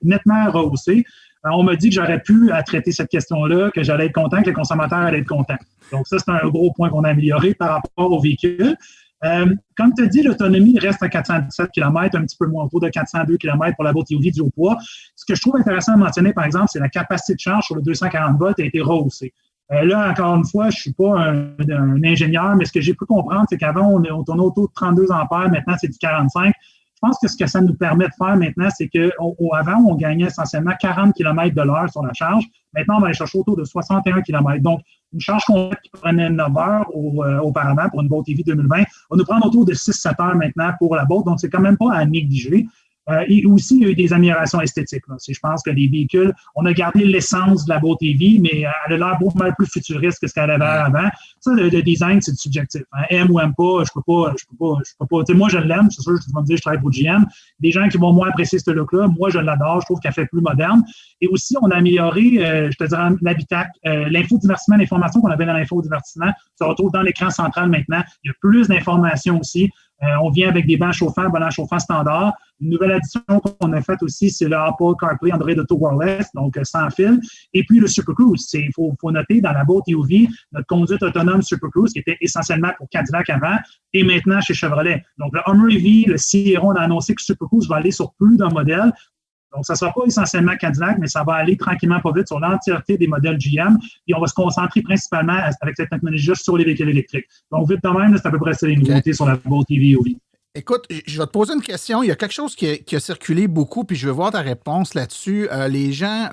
nettement rehaussé. On m'a dit que j'aurais pu traiter cette question-là, que j'allais être content, que les consommateurs allaient être contents. Donc ça, c'est un gros point qu'on a amélioré par rapport au véhicule. Comme tu as dit, l'autonomie reste à 417 km, un petit peu moins, autour de 402 km pour la Bolt EV du haut poids. Ce que je trouve intéressant à mentionner, par exemple, c'est la capacité de charge sur le 240 volts a été rehaussée. Là, encore une fois, je suis pas un ingénieur, mais ce que j'ai pu comprendre, c'est qu'avant, on tournait autour de 32 ampères, maintenant, c'est du 45. Je pense que ce que ça nous permet de faire maintenant, c'est qu'avant, on gagnait essentiellement 40 km de l'heure sur la charge. Maintenant, on va aller chercher autour de 61 km. Donc, une charge complète qui prenait 9 heures auparavant pour une Bolt EV 2020 va nous prendre autour de 6-7 heures maintenant pour la Bolt. Donc, c'est quand même pas à négliger. Et aussi, il y a eu des améliorations esthétiques. Là. Je pense que les véhicules, on a gardé l'essence de la Bolt EV, mais elle a l'air beaucoup plus futuriste que ce qu'elle avait avant. Ça, le design, c'est subjectif. Hein. Aime ou aime pas, je peux pas. Tu sais, moi, je l'aime. C'est sûr que tu vas me dire, je travaille pour GM. Des gens qui vont moins apprécier ce look-là, moi, je l'adore. Je trouve qu'elle fait plus moderne. Et aussi, on a amélioré, je te dirais, l'habitacle. L'infodivertissement, l'information qu'on avait dans l'infodivertissement se retrouve dans l'écran central maintenant. Il y a plus d'informations aussi. On vient avec des bancs chauffants standard. Une nouvelle addition qu'on a faite aussi, c'est le Apple CarPlay Android Auto Wireless, donc sans fil. Et puis le Super Cruise. Il faut noter dans la Bolt EV, notre conduite autonome Super Cruise, qui était essentiellement pour Cadillac avant, et maintenant chez Chevrolet. Donc le Hummer EV, le Sierra, on a annoncé que Super Cruise va aller sur plus d'un modèle. Donc, ça ne sera pas essentiellement Cadillac, mais ça va aller tranquillement pas vite sur l'entièreté des modèles GM. Et on va se concentrer principalement avec cette technologie sur les véhicules électriques. Donc, vite de même, c'est à peu près ça les nouveautés sur la Bolt EV EV.
Écoute, je vais te poser une question. Il y a quelque chose qui a circulé beaucoup, puis je veux voir ta réponse là-dessus. Les gens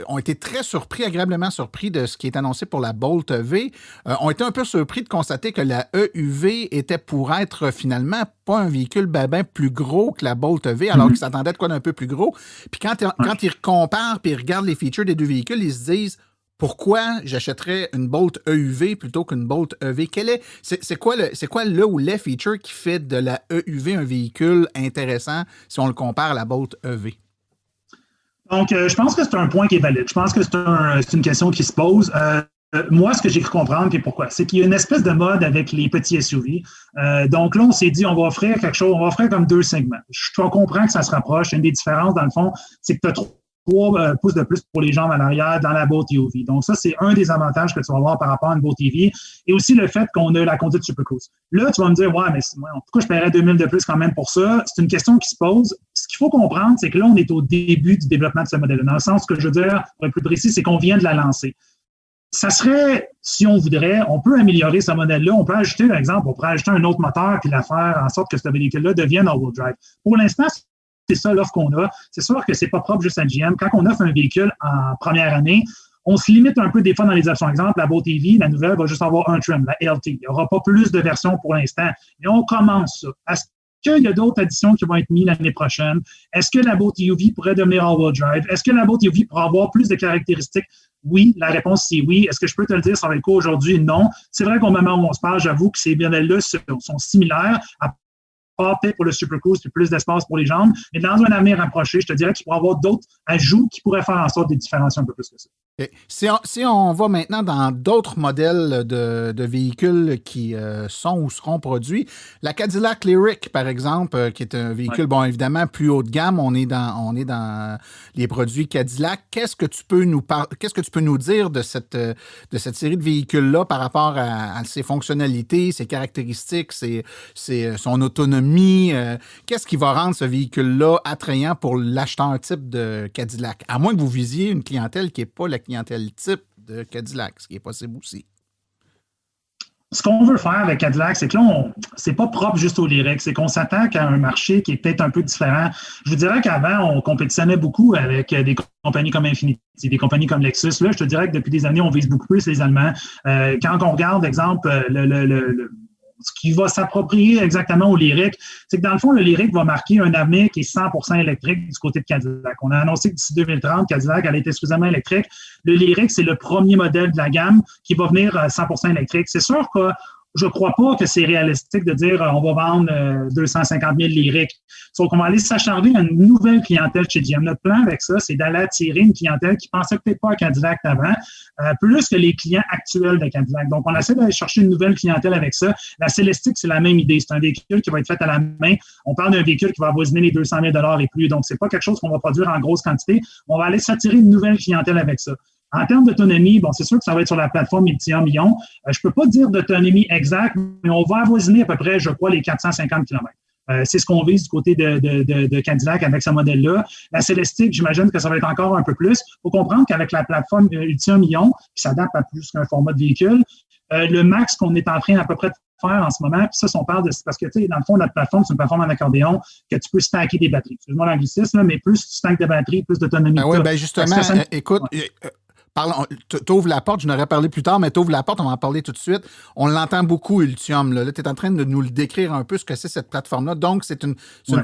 ont été très surpris, agréablement surpris de ce qui est annoncé pour la Bolt EV. Ont été un peu surpris de constater que la EUV était pour être finalement pas un véhicule ben plus gros que la Bolt EV, alors qu'ils s'attendaient de quoi d'un peu plus gros. Puis quand ils comparent puis ils regardent les features des deux véhicules, ils se disent pourquoi j'achèterais une Bolt EUV plutôt qu'une Bolt EV? C'est quoi le ou les features qui fait de la EUV un véhicule intéressant si on le compare à la Bolt EV?
Donc, je pense que c'est un point qui est valide. Je pense que c'est une question qui se pose. Moi, ce que j'ai cru comprendre, et pourquoi, c'est qu'il y a une espèce de mode avec les petits SUV. Donc là, on s'est dit, on va offrir quelque chose, on va offrir comme 2 segments. Je comprends que ça se rapproche. Une des différences, dans le fond, c'est que tu as 3 pouces de plus pour les jambes à l'arrière dans la Bolt EV. Donc ça, c'est un des avantages que tu vas avoir par rapport à une Bolt EV. Et aussi le fait qu'on a la conduite Super Cruise. Là, tu vas me dire, ouais, mais pourquoi je paierais 2000 de plus quand même pour ça? C'est une question qui se pose. Ce qu'il faut comprendre, c'est que là, on est au début du développement de ce modèle-là. Dans le sens que je veux dire, pour être plus précis, c'est qu'on vient de la lancer. ça serait, si on voudrait, on peut améliorer ce modèle-là. On peut ajouter, par exemple, on pourrait ajouter un autre moteur puis la faire en sorte que ce véhicule-là devienne all-wheel drive. Pour l'instant, c'est ça l'offre qu'on a. C'est sûr que c'est pas propre juste à GM. Quand on offre un véhicule en première année, on se limite un peu des fois dans les options. Exemple, la Boat EV, la nouvelle, va juste avoir un trim, la LT. Il n'y aura pas plus de versions pour l'instant. Mais on commence ça. Est-ce qu'il y a d'autres additions qui vont être mises l'année prochaine? Est-ce que la Boat EV pourrait devenir all-wheel drive? Est-ce que la Boat EV pourrait avoir plus de caractéristiques? Oui, la réponse, c'est oui. Est-ce que je peux te le dire, ça va être quoi aujourd'hui? Non. C'est vrai qu'au moment où on se parle, j'avoue que ces modèles-là sont similaires, à part peut-être pour le Super Cruise, puis plus d'espace pour les jambes. Mais dans un avenir rapproché, je te dirais qu'il pourrait y avoir d'autres ajouts qui pourraient faire en sorte de différencier un peu plus que ça.
Okay. Si on va maintenant dans d'autres modèles de véhicules qui sont ou seront produits, la Cadillac Lyriq, par exemple, qui est un véhicule, bon, évidemment, plus haut de gamme, on est dans les produits Cadillac. Qu'est-ce que tu peux nous dire de cette série de véhicules-là par rapport à ses fonctionnalités, ses caractéristiques, son autonomie? Qu'est-ce qui va rendre ce véhicule-là attrayant pour l'acheteur type de Cadillac? À moins que vous visiez une clientèle qui n'est pas la clientèle type de Cadillac, ce qui est possible aussi.
Ce qu'on veut faire avec Cadillac, c'est que là, c'est pas propre juste au Lyriq, c'est qu'on s'attaque à un marché qui est peut-être un peu différent. Je vous dirais qu'avant, on compétitionnait beaucoup avec des compagnies comme Infiniti, des compagnies comme Lexus. Là, je te dirais que depuis des années, on vise beaucoup plus les Allemands. Quand on regarde, exemple, ce qui va s'approprier exactement au Lyriq, c'est que dans le fond, le Lyriq va marquer un avenir qui est 100% électrique du côté de Cadillac. On a annoncé que d'ici 2030, Cadillac allait être exclusivement électrique. Le Lyriq, c'est le premier modèle de la gamme qui va venir 100% électrique. C'est sûr que je ne crois pas que c'est réalistique de dire on va vendre 250 000 Lyriq. Donc, on va aller s'acharner à une nouvelle clientèle chez GM. Notre plan avec ça, c'est d'aller attirer une clientèle qui ne pensait peut-être pas à Cadillac avant, plus que les clients actuels de Cadillac. Donc, on essaie d'aller chercher une nouvelle clientèle avec ça. La Celestiq, c'est la même idée. C'est un véhicule qui va être fait à la main. On parle d'un véhicule qui va avoisiner les 200 000 et plus. Donc, c'est pas quelque chose qu'on va produire en grosse quantité. On va aller s'attirer une nouvelle clientèle avec ça. En termes d'autonomie, bon, c'est sûr que ça va être sur la plateforme lithium-ion. Je peux pas dire d'autonomie exacte, mais on va avoisiner à peu près, je crois, les 450 km. C'est ce qu'on vise du côté de Cadillac avec ce modèle-là. La Celestiq, j'imagine que ça va être encore un peu plus. Il faut comprendre qu'avec la plateforme lithium-ion, qui s'adapte à plus qu'un format de véhicule, le max qu'on est en train à peu près de faire en ce moment, puis ça, si on parle de... Parce que, tu sais, dans le fond, notre plateforme, c'est une plateforme en accordéon que tu peux stacker des batteries. Excuse-moi l'anglicisme, mais plus tu stackes de batteries, plus d'autonomie.
Ah oui, bien justement, écoute... Ouais. T'ouvres la porte, je n'aurais parlé plus tard, mais t'ouvres la porte, on va en parler tout de suite. On l'entend beaucoup, Ultium. Là, tu es en train de nous le décrire un peu ce que c'est cette plateforme-là. Donc, c'est une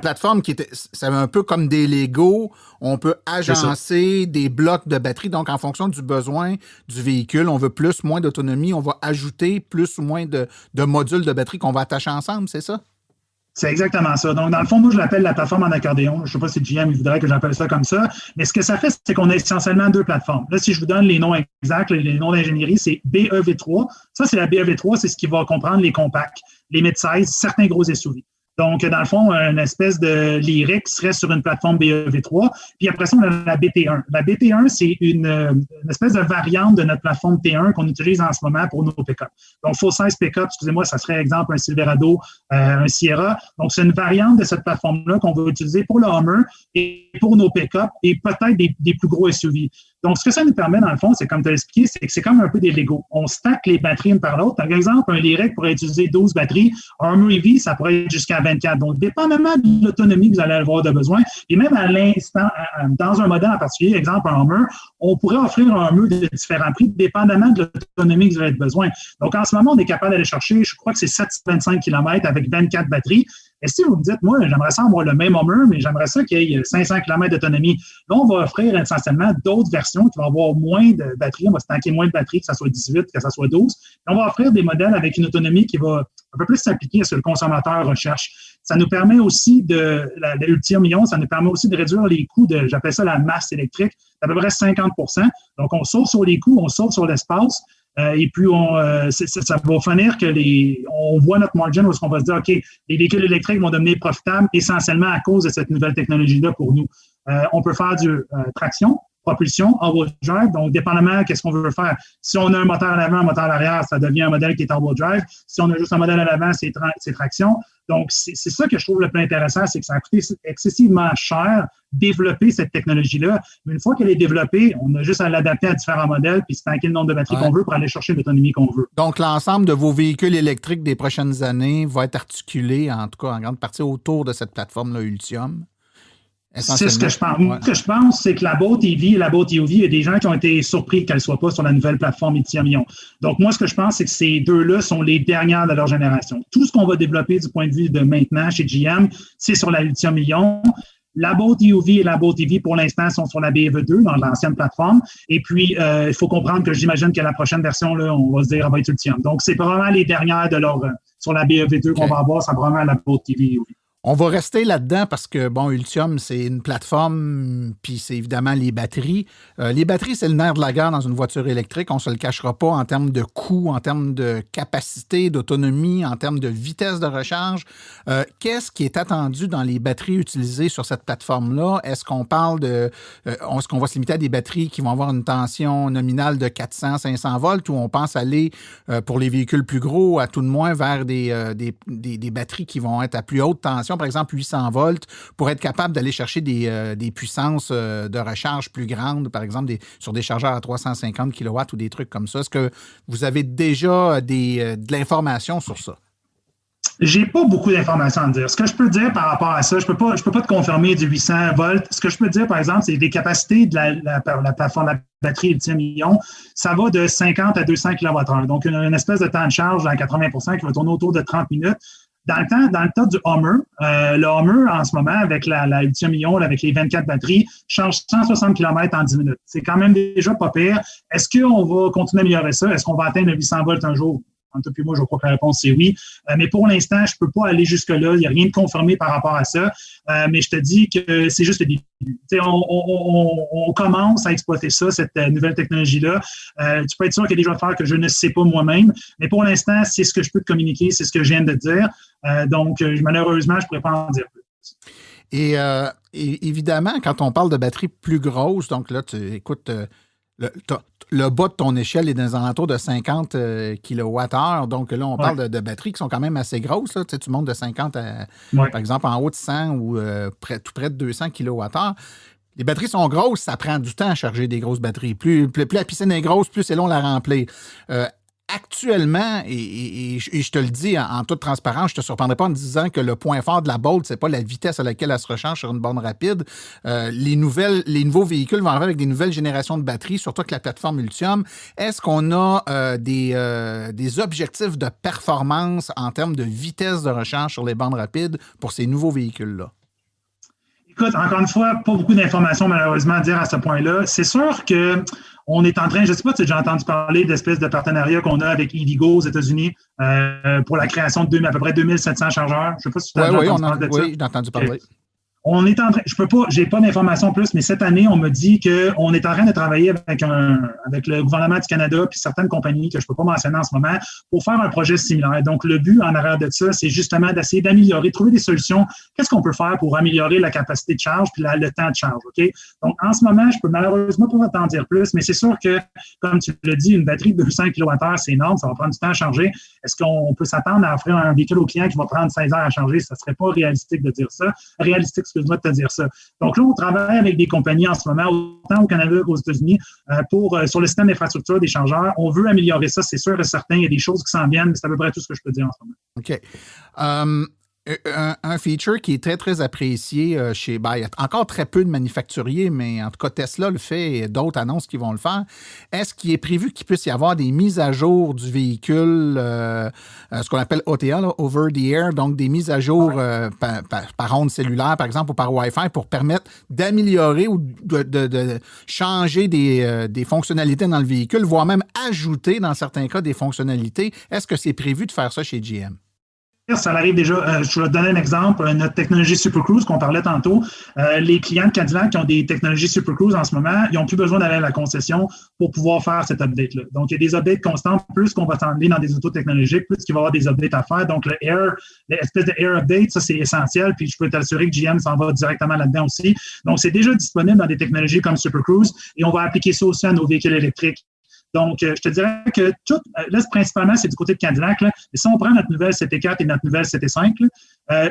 plateforme qui c'est un peu comme des Lego. On peut agencer des blocs de batterie. Donc, en fonction du besoin du véhicule, on veut plus, moins d'autonomie. On va ajouter plus ou moins de modules de batterie qu'on va attacher ensemble, c'est ça?
C'est exactement ça. Donc, dans le fond, moi, je l'appelle la plateforme en accordéon. Je ne sais pas si GM voudrait que j'appelle ça comme ça. Mais ce que ça fait, c'est qu'on a essentiellement deux plateformes. Là, si je vous donne les noms exacts, les noms d'ingénierie, c'est BEV3. Ça, c'est la BEV3, c'est ce qui va comprendre les compacts, les mid-size, certains gros SUV. Donc, dans le fond, une espèce de Lyriq serait sur une plateforme BEV3. Puis après ça, on a la BT1. La BT1, c'est une espèce de variante de notre plateforme T1 qu'on utilise en ce moment pour nos pick-up. Donc, full-size pick-up, excusez-moi, ça serait, exemple, un Silverado, un Sierra. Donc, c'est une variante de cette plateforme-là qu'on va utiliser pour le Hummer et pour nos pick-up et peut-être des plus gros SUV. Donc, ce que ça nous permet, dans le fond, c'est comme tu as expliqué, c'est que c'est comme un peu des Lego. On stack les batteries une par l'autre. Par exemple, un Lyriq pourrait utiliser 12 batteries. Un Hummer EV, ça pourrait être jusqu'à 24. Donc, dépendamment de l'autonomie que vous allez avoir de besoin, et même à l'instant, dans un modèle en particulier, exemple un Hummer, on pourrait offrir un Hummer de différents prix, dépendamment de l'autonomie que vous avez besoin. Donc, en ce moment, on est capable d'aller chercher, je crois que c'est 725 km avec 24 batteries. Et si vous me dites, moi, j'aimerais ça avoir le même Hummer, mais j'aimerais ça qu'il y ait 500 km d'autonomie, là, on va offrir essentiellement d'autres versions qui vont avoir moins de batterie. On va stacker moins de batterie, que ça soit 18, que ça soit 12. Et on va offrir des modèles avec une autonomie qui va un peu plus s'appliquer à ce que le consommateur recherche. Ça nous permet aussi l'ultium-ion, ça nous permet aussi de réduire les coûts de, j'appelle ça la masse électrique, d'à peu près 50 %. Donc, on sauve sur les coûts, on sauve sur l'espace. Et puis, ça va finir que on voit notre margin où on va se dire, OK, les véhicules électriques vont devenir profitables essentiellement à cause de cette nouvelle technologie-là pour nous. On peut faire du traction. propulsion, all-wheel drive. Donc, dépendamment qu'est-ce qu'on veut faire. Si on a un moteur à l'avant, un moteur à l'arrière, ça devient un modèle qui est all-wheel drive. Si on a juste un modèle à l'avant, c'est traction. Donc, c'est ça que je trouve le plus intéressant, c'est que ça a coûté excessivement cher développer cette technologie-là. Mais une fois qu'elle est développée, on a juste à l'adapter à différents modèles puis stacker le nombre de batteries qu'on veut pour aller chercher l'autonomie qu'on veut.
Donc, l'ensemble de vos véhicules électriques des prochaines années va être articulé, en tout cas en grande partie, autour de cette plateforme-là Ultium.
C'est ce que je pense. Moi, ce que je pense, c'est que la Bolt EV et la Bolt EOV, il y a des gens qui ont été surpris qu'elles ne soient pas sur la nouvelle plateforme lithium-ion. Donc, moi, ce que je pense, c'est que ces deux-là sont les dernières de leur génération. Tout ce qu'on va développer du point de vue de maintenant chez GM, c'est sur la lithium-ion. La Bolt EOV et la Bolt EV, pour l'instant, sont sur la BEV2, dans l'ancienne plateforme. Et puis, il faut comprendre que j'imagine que la prochaine version, là, on va se dire, elle va être Ultium. Donc, c'est vraiment les dernières de leur sur la BEV2 qu'on va avoir, c'est vraiment la Bolt EV et EOV.
On va rester là-dedans parce que, bon, Ultium, c'est une plateforme, puis c'est évidemment les batteries. Les batteries, c'est le nerf de la guerre dans une voiture électrique. On ne se le cachera pas en termes de coût, en termes de capacité, d'autonomie, en termes de vitesse de recharge. Qu'est-ce qui est attendu dans les batteries utilisées sur cette plateforme-là? Est-ce qu'on parle de... est-ce qu'on va se limiter à des batteries qui vont avoir une tension nominale de 400-500 volts ou on pense aller, pour les véhicules plus gros, à tout de moins vers des batteries qui vont être à plus haute tension, par exemple 800 volts, pour être capable d'aller chercher des puissances de recharge plus grandes, par exemple sur des chargeurs à 350 kW ou des trucs comme ça. Est-ce que vous avez déjà de l'information sur ça?
J'ai pas beaucoup d'informations à dire. Ce que je peux dire par rapport à ça, je peux pas te confirmer du 800 volts. Ce que je peux dire, par exemple, c'est des capacités de la plateforme, la batterie lithium-ion, ça va de 50 à 200 kWh. Donc, une espèce de temps de charge à 80% qui va tourner autour de 30 minutes. Dans le temps du Hummer, le Hummer, en ce moment, avec la lithium-ion, avec les 24 batteries, charge 160 km en 10 minutes. C'est quand même déjà pas pire. Est-ce qu'on va continuer à améliorer ça? Est-ce qu'on va atteindre le 800 volts un jour? Entre puis moi, je crois que la réponse, c'est oui. Mais pour l'instant, je ne peux pas aller jusque-là. Il n'y a rien de confirmé par rapport à ça. Mais je te dis que c'est juste le début. On commence à exploiter ça, cette nouvelle technologie-là. Tu peux être sûr qu'il y a des choses à faire que je ne sais pas moi-même. Mais pour l'instant, c'est ce que je peux te communiquer, c'est ce que je viens de te dire. Donc, malheureusement, je ne pourrais pas en dire plus.
Et évidemment, quand on parle de batteries plus grosses, donc là, écoute... Le bas de ton échelle est dans les alentours de 50 kWh. Donc là, on parle de batteries qui sont quand même assez grosses. Là. Tu montes de 50 à, par exemple, en haut de 100 ou tout près de 200 kWh. Les batteries sont grosses, ça prend du temps à charger des grosses batteries. Plus la piscine est grosse, plus c'est long à la remplir. Actuellement, et je te le dis en toute transparence, je ne te surprendrai pas en disant que le point fort de la Bolt, c'est pas la vitesse à laquelle elle se recharge sur une borne rapide. Les nouveaux véhicules vont arriver avec des nouvelles générations de batteries, surtout avec la plateforme Ultium. Est-ce qu'on a des objectifs de performance en termes de vitesse de recharge sur les bornes rapides pour ces nouveaux véhicules-là?
Écoute, encore une fois, pas beaucoup d'informations malheureusement à dire à ce point-là. C'est sûr que on est en train, je ne sais pas si tu as déjà entendu parler d'espèces de partenariat qu'on a avec EVgo aux États-Unis pour la création de à peu près 2700 chargeurs. Je ne sais pas si tu as entendu parler de ça.
Oui, j'ai entendu parler.
On est en train, j'ai pas d'informations plus, mais cette année, on me dit qu'on est en train de travailler avec le gouvernement du Canada puis certaines compagnies que je peux pas mentionner en ce moment pour faire un projet similaire. Donc, le but en arrière de ça, c'est justement d'essayer d'améliorer, trouver des solutions. Qu'est-ce qu'on peut faire pour améliorer la capacité de charge puis le temps de charge, OK? Donc, en ce moment, je peux malheureusement pas t'en dire plus, mais c'est sûr que, comme tu l'as dit, une batterie de 200 kWh, c'est énorme, ça va prendre du temps à charger. Est-ce qu'on peut s'attendre à offrir un véhicule au client qui va prendre 16 heures à charger? Ça serait pas réalistique de dire ça. Excuse-moi de te dire ça. Donc là, on travaille avec des compagnies en ce moment, autant au Canada qu'aux États-Unis, sur le système d'infrastructure des chargeurs. On veut améliorer ça, c'est sûr et certain. Il y a des choses qui s'en viennent, mais c'est à peu près tout ce que je peux dire en ce moment.
OK. Un feature qui est très, très apprécié chez... il y a encore très peu de manufacturiers, mais en tout cas, Tesla le fait et d'autres annoncent qu'ils vont le faire. Est-ce qu'il est prévu qu'il puisse y avoir des mises à jour du véhicule, ce qu'on appelle OTA, là, over the air, donc des mises à jour par onde cellulaire, par exemple, ou par Wi-Fi, pour permettre d'améliorer ou de changer des fonctionnalités dans le véhicule, voire même ajouter, dans certains cas, des fonctionnalités. Est-ce que c'est prévu de faire ça chez GM?
ça arrive déjà. Je vais te donner un exemple. Notre technologie Super Cruise qu'on parlait tantôt, les clients de Cadillac qui ont des technologies Super Cruise en ce moment, ils n'ont plus besoin d'aller à la concession pour pouvoir faire cet update-là. Donc, il y a des updates constants. Plus qu'on va s'en aller dans des autos technologiques, plus qu'il va y avoir des updates à faire. Donc, l'espèce de Air Update, ça, c'est essentiel. Puis, je peux t'assurer que GM s'en va directement là-dedans aussi. Donc, c'est déjà disponible dans des technologies comme Super Cruise et on va appliquer ça aussi à nos véhicules électriques. Donc, je te dirais que tout, là, principalement, c'est du côté de Cadillac. Là. Et si on prend notre nouvelle CT4 et notre nouvelle CT5,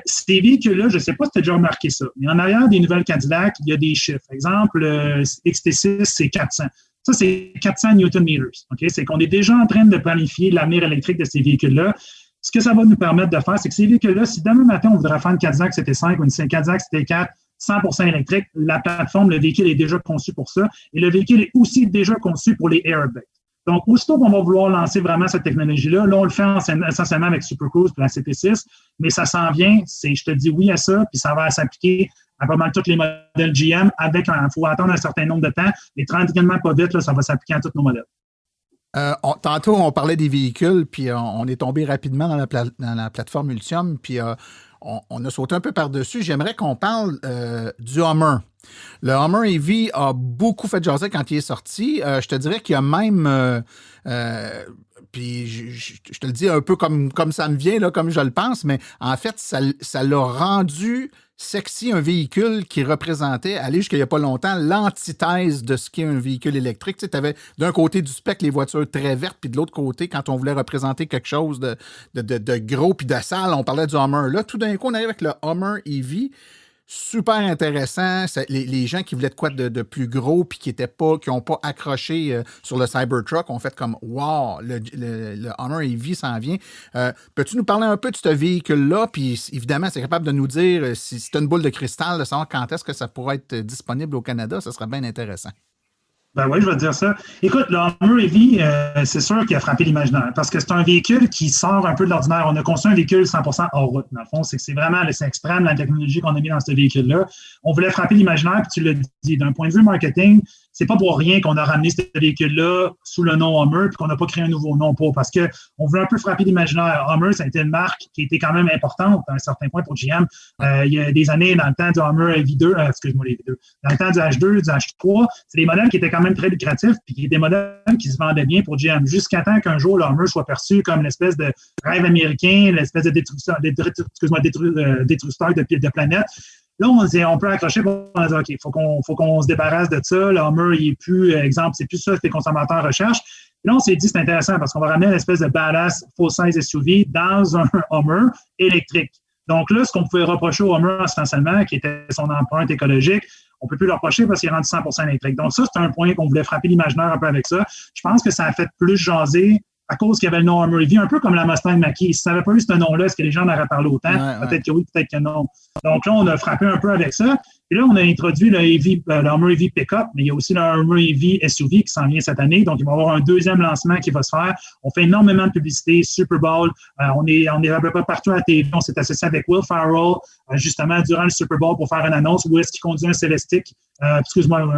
ces véhicules-là, je ne sais pas si tu as déjà remarqué ça, mais en arrière des nouvelles Cadillac, il y a des chiffres. Exemple, le XT6, c'est 400. Ça, c'est 400 Newton-meters. Okay? C'est qu'on est déjà en train de planifier l'avenir électrique de ces véhicules-là. Ce que ça va nous permettre de faire, c'est que ces véhicules-là, si demain matin, on voudrait faire une Cadillac CT5 ou une Cadillac CT4 100% électrique, la plateforme, le véhicule est déjà conçu pour ça. Et le véhicule est aussi déjà conçu pour les Air Updates. Donc, aussitôt qu'on va vouloir lancer vraiment cette technologie-là, là, on le fait essentiellement avec Super Cruise pour la CT6, mais ça s'en vient, je te dis oui à ça, puis ça va s'appliquer à pas mal tous les modèles GM avec il faut attendre un certain nombre de temps, mais tranquillement, pas vite, là, ça va s'appliquer à tous nos modèles.
Tantôt, on parlait des véhicules, puis on est tombé rapidement dans la plateforme Ultium, puis on a sauté un peu par-dessus. J'aimerais qu'on parle du Hummer. Le Hummer EV a beaucoup fait jaser quand il est sorti. Je te dirais qu'il y a même... puis je te le dis un peu comme ça me vient, là, comme je le pense, mais en fait, ça l'a rendu sexy, un véhicule qui représentait, allez jusqu'à il n'y a pas longtemps, l'antithèse de ce qu'est un véhicule électrique. Tu sais, avais d'un côté du spectre les voitures très vertes, puis de l'autre côté, quand on voulait représenter quelque chose de gros puis de sale, on parlait du Hummer. Là, tout d'un coup, on arrive avec le Hummer EV. Super intéressant. Les gens qui voulaient de quoi de plus gros puis qui n'ont pas accroché sur le Cybertruck ont fait comme « Wow, le Hummer EV s'en vient ». Peux-tu nous parler un peu de ce véhicule-là? Puis évidemment, c'est capable de nous dire si c'est une boule de cristal, de savoir quand est-ce que ça pourrait être disponible au Canada. Ça serait bien intéressant.
Ben oui, je vais te dire ça. Écoute, le Hummer EV, c'est sûr qu'il a frappé l'imaginaire parce que c'est un véhicule qui sort un peu de l'ordinaire. On a conçu un véhicule 100% hors route, dans le fond. C'est vraiment c'est extrême la technologie qu'on a mis dans ce véhicule-là. On voulait frapper l'imaginaire, puis tu l'as dit, d'un point de vue marketing, c'est pas pour rien qu'on a ramené ce véhicule-là sous le nom Hummer puis qu'on n'a pas créé un nouveau nom pour, parce qu'on voulait un peu frapper l'imaginaire. Hummer, ça a été une marque qui était quand même importante à un certain point pour GM. Il y a des années, dans le temps du Hummer EV2, excuse-moi, les V2, dans le temps du H2, du H3, c'est des modèles qui étaient quand même très lucratifs puis qui étaient des modèles qui se vendaient bien pour GM, jusqu'à temps qu'un jour, le Hummer soit perçu comme l'espèce de rêve américain, l'espèce de détructeur de planète. Là, on peut accrocher pour dire, OK, faut qu'on se débarrasse de ça. Le Hummer, il est plus, exemple, c'est plus ça que les consommateurs recherchent. Et là, on s'est dit, c'est intéressant parce qu'on va ramener une espèce de badass full-size SUV dans un Hummer électrique. Donc là, ce qu'on pouvait reprocher au Hummer essentiellement, qui était son empreinte écologique, on ne peut plus le reprocher parce qu'il est rendu 100% électrique. Donc ça, c'est un point qu'on voulait frapper l'imaginaire un peu avec ça. Je pense que ça a fait plus jaser à cause qu'il y avait le nom Hummer EV, un peu comme la Mustang Mach-E. Si ça n'avait pas eu ce nom-là, est-ce que les gens en auraient parlé autant? Ouais, peut-être que oui, peut-être que non. Donc là, on a frappé un peu avec ça. Et là, on a introduit le Hummer EV Pickup, mais il y a aussi le Hummer EV SUV qui s'en vient cette année. Donc, il va y avoir un deuxième lancement qui va se faire. On fait énormément de publicité, Super Bowl. On est à peu près partout à la TV. On s'est associé avec Will Ferrell, justement, durant le Super Bowl pour faire une annonce où est-ce qu'il conduit un Celestiq, un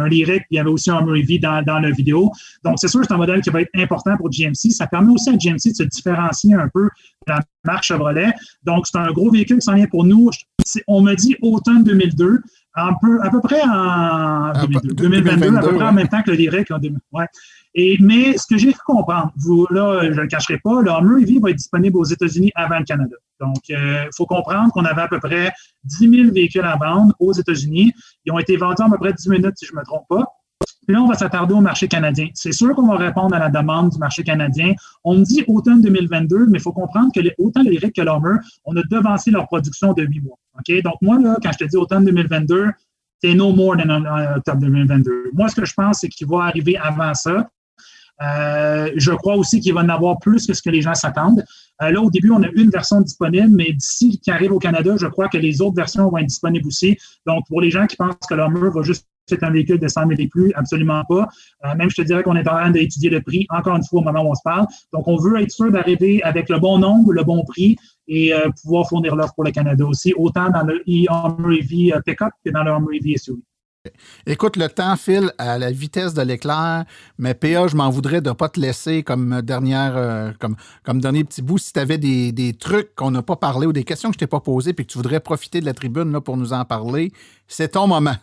Lyriq, puis il y avait aussi un Hummer EV dans la vidéo. Donc, c'est sûr que c'est un modèle qui va être important pour GMC. Ça permet aussi à GMC de se différencier un peu de la marque Chevrolet. Donc, c'est un gros véhicule qui s'en vient pour nous. On me dit automne 2002. À peu près en 2022, à peu près en même temps que le Lyriq. Ouais. Mais ce que j'ai pu comprendre, là, je ne le cacherai pas, le Hummer EV va être disponible aux États-Unis avant le Canada. Donc, il faut comprendre qu'on avait à peu près 10 000 véhicules à vendre aux États-Unis. Ils ont été vendus en à peu près 10 minutes, si je ne me trompe pas. Puis là, on va s'attarder au marché canadien. C'est sûr qu'on va répondre à la demande du marché canadien. On me dit automne 2022, mais il faut comprendre que autant le Lyriq que l'Hummer, on a devancé leur production de 8 mois. Okay? Donc, moi, là, quand je te dis automne 2022, c'est no more than octobre 2022. Moi, ce que je pense, c'est qu'il va arriver avant ça. Je crois aussi qu'il va en avoir plus que ce que les gens s'attendent. Là, au début, on a une version disponible, mais d'ici qu'il arrive au Canada, je crois que les autres versions vont être disponibles aussi. Donc, pour les gens qui pensent que l'Hummer va juste être un véhicule de 100 000 et plus, absolument pas. Même, je te dirais qu'on est en train d'étudier le prix, encore une fois, au moment où on se parle. Donc, on veut être sûr d'arriver avec le bon nombre, le bon prix et pouvoir fournir l'offre pour le Canada aussi, autant dans le Hummer EV Pickup que dans le Hummer EV SUV.
Écoute, le temps file à la vitesse de l'éclair, mais PA, je m'en voudrais de ne pas te laisser comme comme dernier petit bout. Si tu avais des trucs qu'on n'a pas parlé ou des questions que je t'ai pas posées puis que tu voudrais profiter de la tribune là, pour nous en parler, c'est ton moment.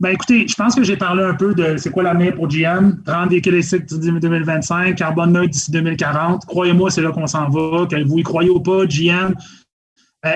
Ben écoutez, je pense que j'ai parlé un peu de c'est quoi l'avenir pour GM, 30 véhicules électriques d'ici 2025, carbone neutre d'ici 2040. Croyez-moi, c'est là qu'on s'en va. Que vous y croyez ou pas, GM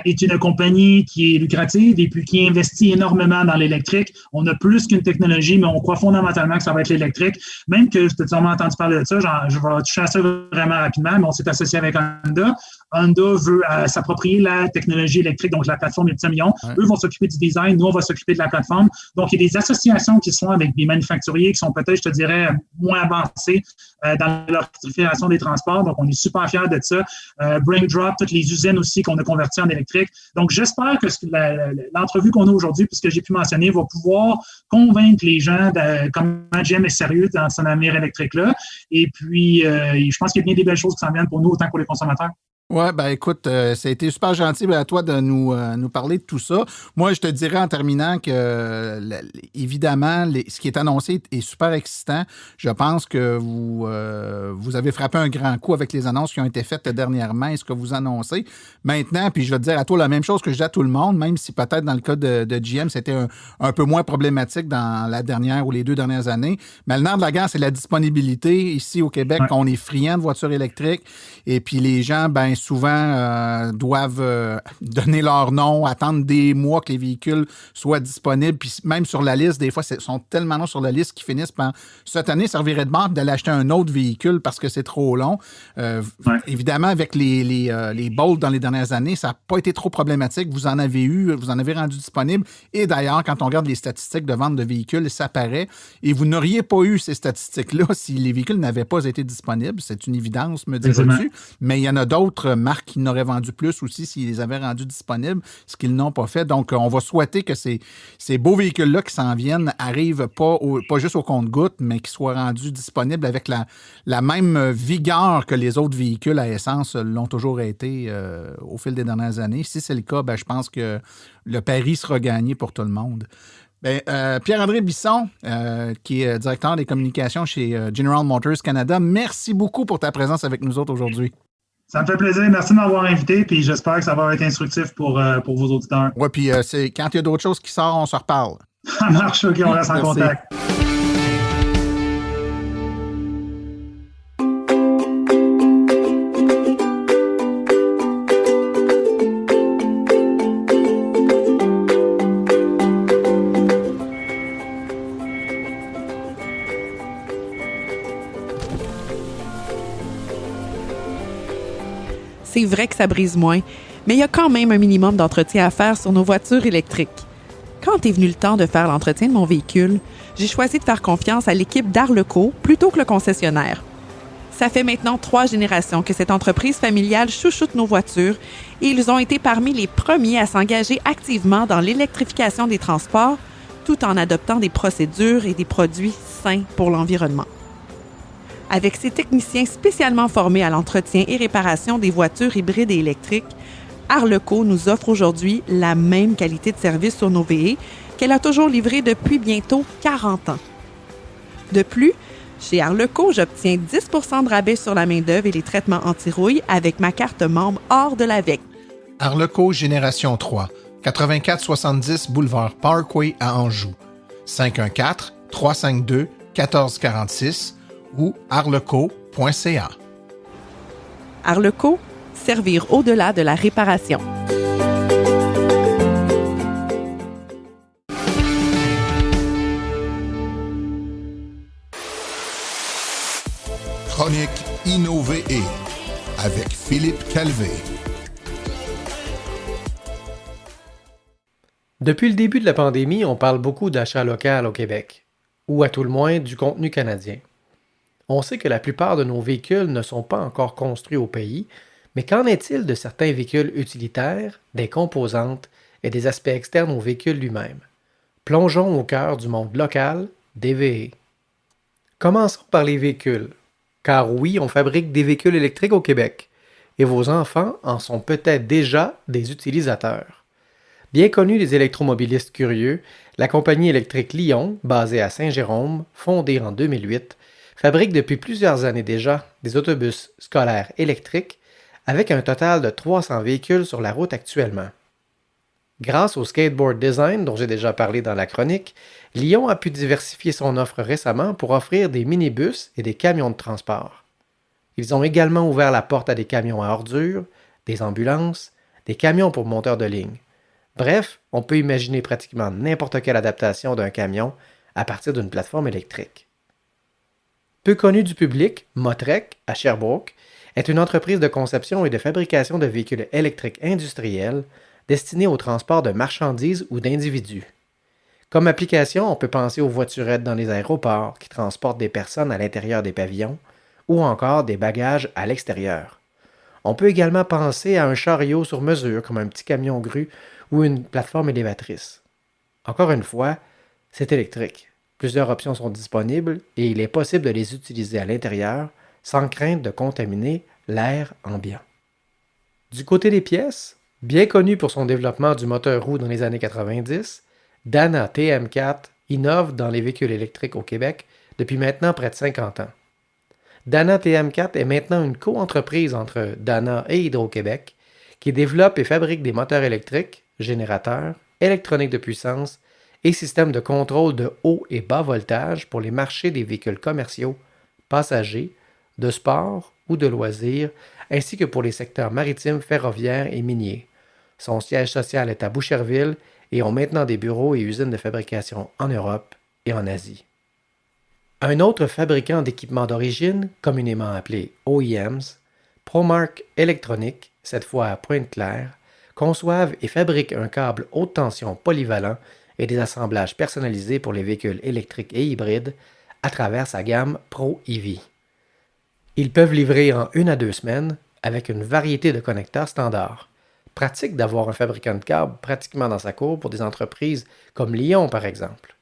est une compagnie qui est lucrative et puis qui investit énormément dans l'électrique. On a plus qu'une technologie, mais on croit fondamentalement que ça va être l'électrique. Même que, tu as sûrement entendu parler de ça, je vais toucher à ça vraiment rapidement, mais on s'est associé avec Honda. Honda veut s'approprier la technologie électrique, donc la plateforme Ultium-Ion. Ouais. Eux vont s'occuper du design, nous, on va s'occuper de la plateforme. Donc, il y a des associations qui sont avec des manufacturiers qui sont peut-être, je te dirais, moins avancés dans l'électrification des transports. Donc, on est super fiers de ça. Braindrop, toutes les usines aussi qu'on a converties en électrique. Donc, j'espère que l'entrevue qu'on a aujourd'hui, puisque j'ai pu mentionner, va pouvoir convaincre les gens de comment GM est sérieux dans son avenir électrique-là. Et puis, je pense qu'il y a bien des belles choses qui s'en viennent pour nous, autant que pour les consommateurs.
Ouais, ben écoute, ça a été super gentil à toi de nous parler de tout ça. Moi, je te dirais en terminant que, évidemment, ce qui est annoncé est super excitant. Je pense que vous avez frappé un grand coup avec les annonces qui ont été faites dernièrement et ce que vous annoncez. Maintenant, puis je vais te dire à toi la même chose que je dis à tout le monde, même si peut-être dans le cas de GM, c'était un peu moins problématique dans la dernière ou les 2 dernières années. Mais le nerf de la guerre, c'est la disponibilité. Ici, au Québec, on est friand de voitures électriques et puis les gens, ben souvent doivent donner leur nom, attendre des mois que les véhicules soient disponibles. Puis même sur la liste, des fois, ils sont tellement longs sur la liste qu'ils finissent par cette année, servirait de marque d'aller acheter un autre véhicule parce que c'est trop long. Évidemment, avec les Bolt dans les dernières années, ça n'a pas été trop problématique. Vous en avez rendu disponible. Et d'ailleurs, quand on regarde les statistiques de vente de véhicules, ça paraît. Et vous n'auriez pas eu ces statistiques-là si les véhicules n'avaient pas été disponibles. C'est une évidence, me diras-tu. Mais il y en a d'autres marques qui n'auraient vendu plus aussi s'ils les avaient rendus disponibles, ce qu'ils n'ont pas fait. Donc, on va souhaiter que ces beaux véhicules-là qui s'en viennent arrivent pas juste au compte-gouttes, mais qu'ils soient rendus disponibles avec la même vigueur que les autres véhicules à essence l'ont toujours été au fil des dernières années. Si c'est le cas, ben, je pense que le pari sera gagné pour tout le monde. Ben, Pierre-André Bisson, qui est directeur des communications chez General Motors Canada, merci beaucoup pour ta présence avec nous autres aujourd'hui.
Ça me fait plaisir. Merci de m'avoir invité, puis j'espère que ça va être instructif pour vos auditeurs.
Oui, puis quand il y a d'autres choses qui sortent, on se reparle.
Ça marche, OK, on reste en contact.
C'est vrai que ça brise moins, mais il y a quand même un minimum d'entretien à faire sur nos voitures électriques. Quand est venu le temps de faire l'entretien de mon véhicule, j'ai choisi de faire confiance à l'équipe d'Arleco plutôt que le concessionnaire. Ça fait maintenant 3 générations que cette entreprise familiale chouchoute nos voitures et ils ont été parmi les premiers à s'engager activement dans l'électrification des transports tout en adoptant des procédures et des produits sains pour l'environnement. Avec ses techniciens spécialement formés à l'entretien et réparation des voitures hybrides et électriques, Arleco nous offre aujourd'hui la même qualité de service sur nos VE qu'elle a toujours livré depuis bientôt 40 ans. De plus, chez Arleco, j'obtiens 10 % de rabais sur la main-d'œuvre et les traitements anti-rouille avec ma carte membre hors de l'AVEC.
Arleco Génération 3, 8470 Boulevard Parkway à Anjou. 514-352-1446 ou arleco.ca.
Arleco, servir au-delà de la réparation.
Chronique Innover avec Philippe Calvé.
Depuis le début de la pandémie, on parle beaucoup d'achat local au Québec, ou à tout le moins du contenu canadien. On sait que la plupart de nos véhicules ne sont pas encore construits au pays, mais qu'en est-il de certains véhicules utilitaires, des composantes et des aspects externes au véhicule lui-même? Plongeons au cœur du monde local des VE. Commençons par les véhicules, car oui, on fabrique des véhicules électriques au Québec, et vos enfants en sont peut-être déjà des utilisateurs. Bien connue des électromobilistes curieux, la compagnie électrique Lion, basée à Saint-Jérôme, fondée en 2008, fabrique depuis plusieurs années déjà des autobus scolaires électriques avec un total de 300 véhicules sur la route actuellement. Grâce au skateboard design dont j'ai déjà parlé dans la chronique, Lion a pu diversifier son offre récemment pour offrir des minibus et des camions de transport. Ils ont également ouvert la porte à des camions à ordures, des ambulances, des camions pour moteurs de ligne. Bref, on peut imaginer pratiquement n'importe quelle adaptation d'un camion à partir d'une plateforme électrique. Peu connue du public, Motrec, à Sherbrooke, est une entreprise de conception et de fabrication de véhicules électriques industriels destinés au transport de marchandises ou d'individus. Comme application, on peut penser aux voiturettes dans les aéroports qui transportent des personnes à l'intérieur des pavillons ou encore des bagages à l'extérieur. On peut également penser à un chariot sur mesure comme un petit camion grue ou une plateforme élévatrice. Encore une fois, c'est électrique. Plusieurs options sont disponibles et il est possible de les utiliser à l'intérieur sans crainte de contaminer l'air ambiant. Du côté des pièces, bien connu pour son développement du moteur roue dans les années 90, Dana TM4 innove dans les véhicules électriques au Québec depuis maintenant près de 50 ans. Dana TM4 est maintenant une co-entreprise entre Dana et Hydro-Québec qui développe et fabrique des moteurs électriques, générateurs, électroniques de puissance et systèmes de contrôle de haut et bas voltage pour les marchés des véhicules commerciaux, passagers, de sport ou de loisirs, ainsi que pour les secteurs maritimes, ferroviaires et miniers. Son siège social est à Boucherville et ont maintenant des bureaux et usines de fabrication en Europe et en Asie. Un autre fabricant d'équipements d'origine, communément appelé OEMs, Promark Électronique, cette fois à Pointe-Claire, conçoivent et fabriquent un câble haute tension polyvalent et des assemblages personnalisés pour les véhicules électriques et hybrides à travers sa gamme Pro EV. Ils peuvent livrer en 1 à 2 semaines avec une variété de connecteurs standards. Pratique d'avoir un fabricant de câbles pratiquement dans sa cour pour des entreprises comme Lion par exemple.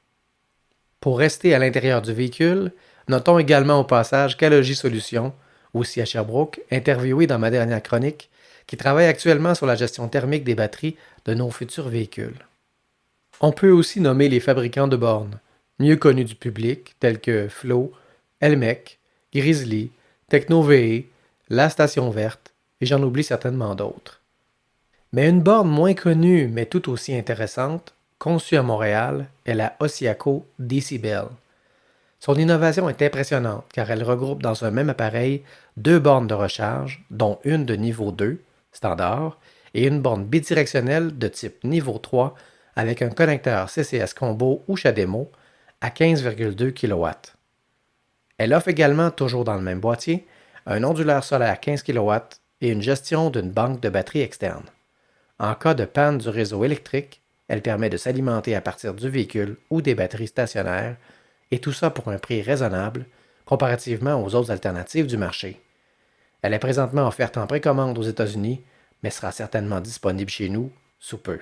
Pour rester à l'intérieur du véhicule, notons également au passage qu'Alogy Solutions, aussi à Sherbrooke, interviewé dans ma dernière chronique, qui travaille actuellement sur la gestion thermique des batteries de nos futurs véhicules. On peut aussi nommer les fabricants de bornes, mieux connus du public, tels que Flow, Elmec, Grizzly, Techno-VE, La Station Verte, et j'en oublie certainement d'autres. Mais une borne moins connue, mais tout aussi intéressante, conçue à Montréal, est la Osiaco Decibel. Son innovation est impressionnante car elle regroupe dans un même appareil 2 bornes de recharge, dont une de niveau 2, standard, et une borne bidirectionnelle de type niveau 3 avec un connecteur CCS Combo ou CHAdeMO à 15,2 kW. Elle offre également, toujours dans le même boîtier, un onduleur solaire 15 kW et une gestion d'une banque de batteries externe. En cas de panne du réseau électrique, elle permet de s'alimenter à partir du véhicule ou des batteries stationnaires, et tout ça pour un prix raisonnable, comparativement aux autres alternatives du marché. Elle est présentement offerte en précommande aux États-Unis, mais sera certainement disponible chez nous sous peu.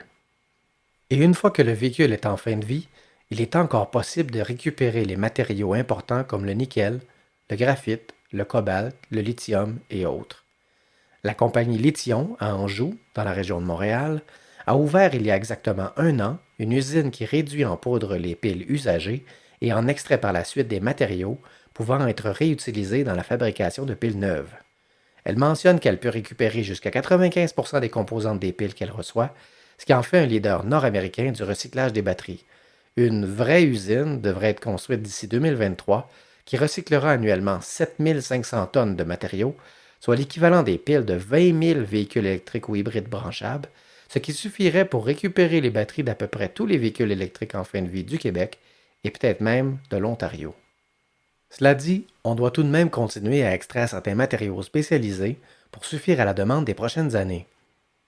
Et une fois que le véhicule est en fin de vie, il est encore possible de récupérer les matériaux importants comme le nickel, le graphite, le cobalt, le lithium et autres. La compagnie Lithium à Anjou, dans la région de Montréal, a ouvert il y a exactement 1 an une usine qui réduit en poudre les piles usagées et en extrait par la suite des matériaux pouvant être réutilisés dans la fabrication de piles neuves. Elle mentionne qu'elle peut récupérer jusqu'à 95% des composantes des piles qu'elle reçoit, ce qui en fait un leader nord-américain du recyclage des batteries. Une vraie usine devrait être construite d'ici 2023 qui recyclera annuellement 7500 tonnes de matériaux, soit l'équivalent des piles de 20 000 véhicules électriques ou hybrides branchables, ce qui suffirait pour récupérer les batteries d'à peu près tous les véhicules électriques en fin de vie du Québec et peut-être même de l'Ontario. Cela dit, on doit tout de même continuer à extraire certains matériaux spécialisés pour suffire à la demande des prochaines années.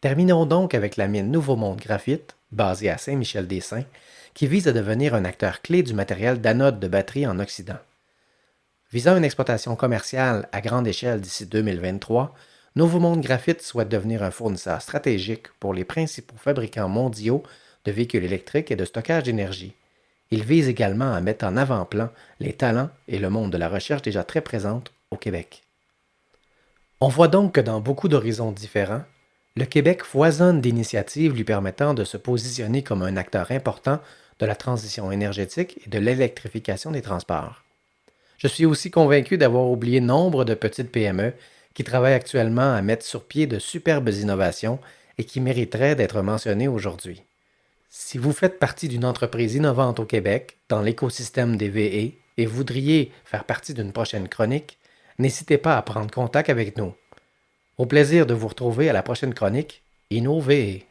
Terminons donc avec la mine Nouveau Monde Graphite, basée à Saint-Michel-des-Saints, qui vise à devenir un acteur clé du matériel d'anode de batterie en Occident. Visant une exploitation commerciale à grande échelle d'ici 2023, Nouveau Monde Graphite souhaite devenir un fournisseur stratégique pour les principaux fabricants mondiaux de véhicules électriques et de stockage d'énergie. Il vise également à mettre en avant-plan les talents et le monde de la recherche déjà très présentes au Québec. On voit donc que dans beaucoup d'horizons différents, Le Québec foisonne d'initiatives lui permettant de se positionner comme un acteur important de la transition énergétique et de l'électrification des transports. Je suis aussi convaincu d'avoir oublié nombre de petites PME qui travaillent actuellement à mettre sur pied de superbes innovations et qui mériteraient d'être mentionnées aujourd'hui. Si vous faites partie d'une entreprise innovante au Québec, dans l'écosystème des VE, et voudriez faire partie d'une prochaine chronique, n'hésitez pas à prendre contact avec nous. Au plaisir de vous retrouver à la prochaine chronique InnoVE.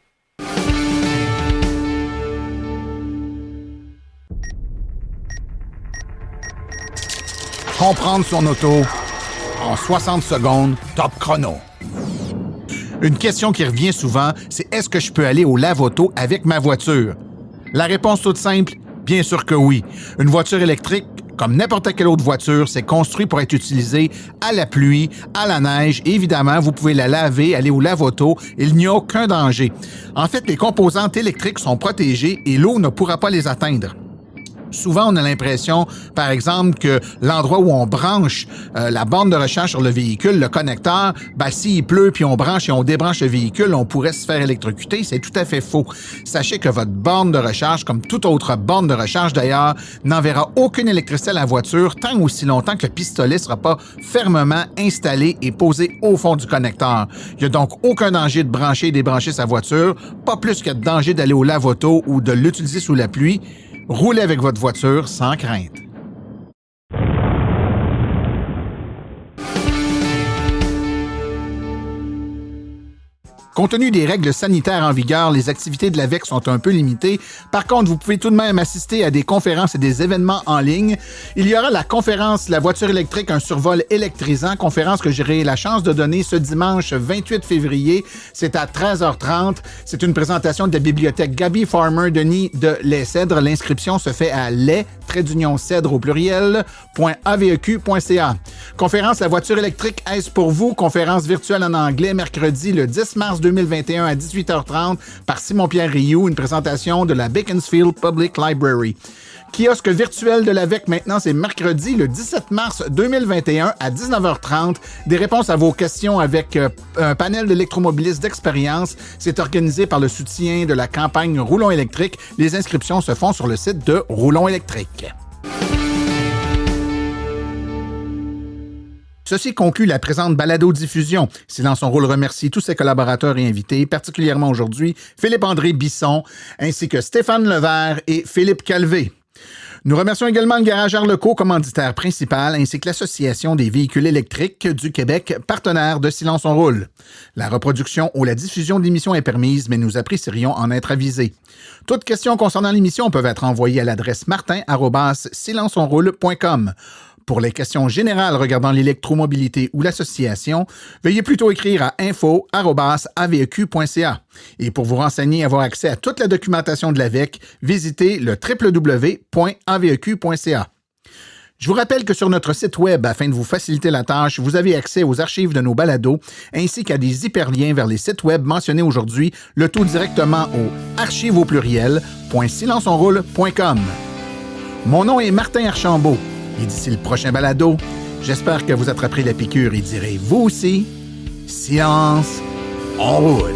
Comprendre son auto en 60 secondes, top chrono. Une question qui revient souvent, c'est est-ce que je peux aller au lave-auto avec ma voiture? La réponse toute simple, bien sûr que oui. Une voiture électrique, comme n'importe quelle autre voiture, c'est construit pour être utilisé à la pluie, à la neige. Évidemment, vous pouvez la laver, aller au lave-auto, il n'y a aucun danger. En fait, les composantes électriques sont protégées et l'eau ne pourra pas les atteindre. Souvent, on a l'impression, par exemple, que l'endroit où on branche la borne de recharge sur le véhicule, le connecteur, s'il pleut puis on branche et on débranche le véhicule, on pourrait se faire électrocuter. C'est tout à fait faux. Sachez que votre borne de recharge, comme toute autre borne de recharge d'ailleurs, n'enverra aucune électricité à la voiture tant aussi longtemps que le pistolet ne sera pas fermement installé et posé au fond du connecteur. Il n'y a donc aucun danger de brancher et débrancher sa voiture, pas plus que de danger d'aller au lave-auto ou de l'utiliser sous la pluie. Roulez avec votre voiture sans crainte. Compte tenu des règles sanitaires en vigueur, les activités de l'AVEC sont un peu limitées. Par contre, vous pouvez tout de même assister à des conférences et des événements en ligne. Il y aura la conférence La voiture électrique, un survol électrisant, conférence que j'aurai la chance de donner ce dimanche 28 février. C'est à 13h30. C'est une présentation de la bibliothèque Gaby Farmer-Denis de Les Cèdres. L'inscription se fait à les-cèdres au pluriel.aveq.ca. Conférence La voiture électrique, est-ce pour vous? Conférence virtuelle en anglais, mercredi le 10 mars 2021 à 18h30 par Simon-Pierre Rioux, une présentation de la Beaconsfield Public Library. Kiosque virtuel de l'AVEC, maintenant, c'est mercredi le 17 mars 2021 à 19h30. Des réponses à vos questions avec un panel d'électromobilistes d'expérience. C'est organisé par le soutien de la campagne Roulons électrique. Les inscriptions se font sur le site de Roulons électrique. Ceci conclut la présente balado-diffusion. Silence on roule remercie tous ses collaborateurs et invités, particulièrement aujourd'hui Philippe-André Bisson, ainsi que Stéphane Levert et Philippe Calvé. Nous remercions également le Garage Arleco, commanditaire principal, ainsi que l'Association des véhicules électriques du Québec, partenaire de Silence on roule. La reproduction ou la diffusion de l'émission est permise, mais nous apprécierions en être avisés. Toutes questions concernant l'émission peuvent être envoyées à l'adresse martin@silenceonroule.com. Pour les questions générales regardant l'électromobilité ou l'association, veuillez plutôt écrire à info@aveq.ca. Et pour vous renseigner et avoir accès à toute la documentation de l'AVEC, visitez le www.aveq.ca. Je vous rappelle que sur notre site web, afin de vous faciliter la tâche, vous avez accès aux archives de nos balados ainsi qu'à des hyperliens vers les sites web mentionnés aujourd'hui, le tout directement au archives.silenceonroule.com. Mon nom est Martin Archambault. Et d'ici le prochain balado, j'espère que vous attraperez la piqûre et direz, vous aussi, silence, on roule.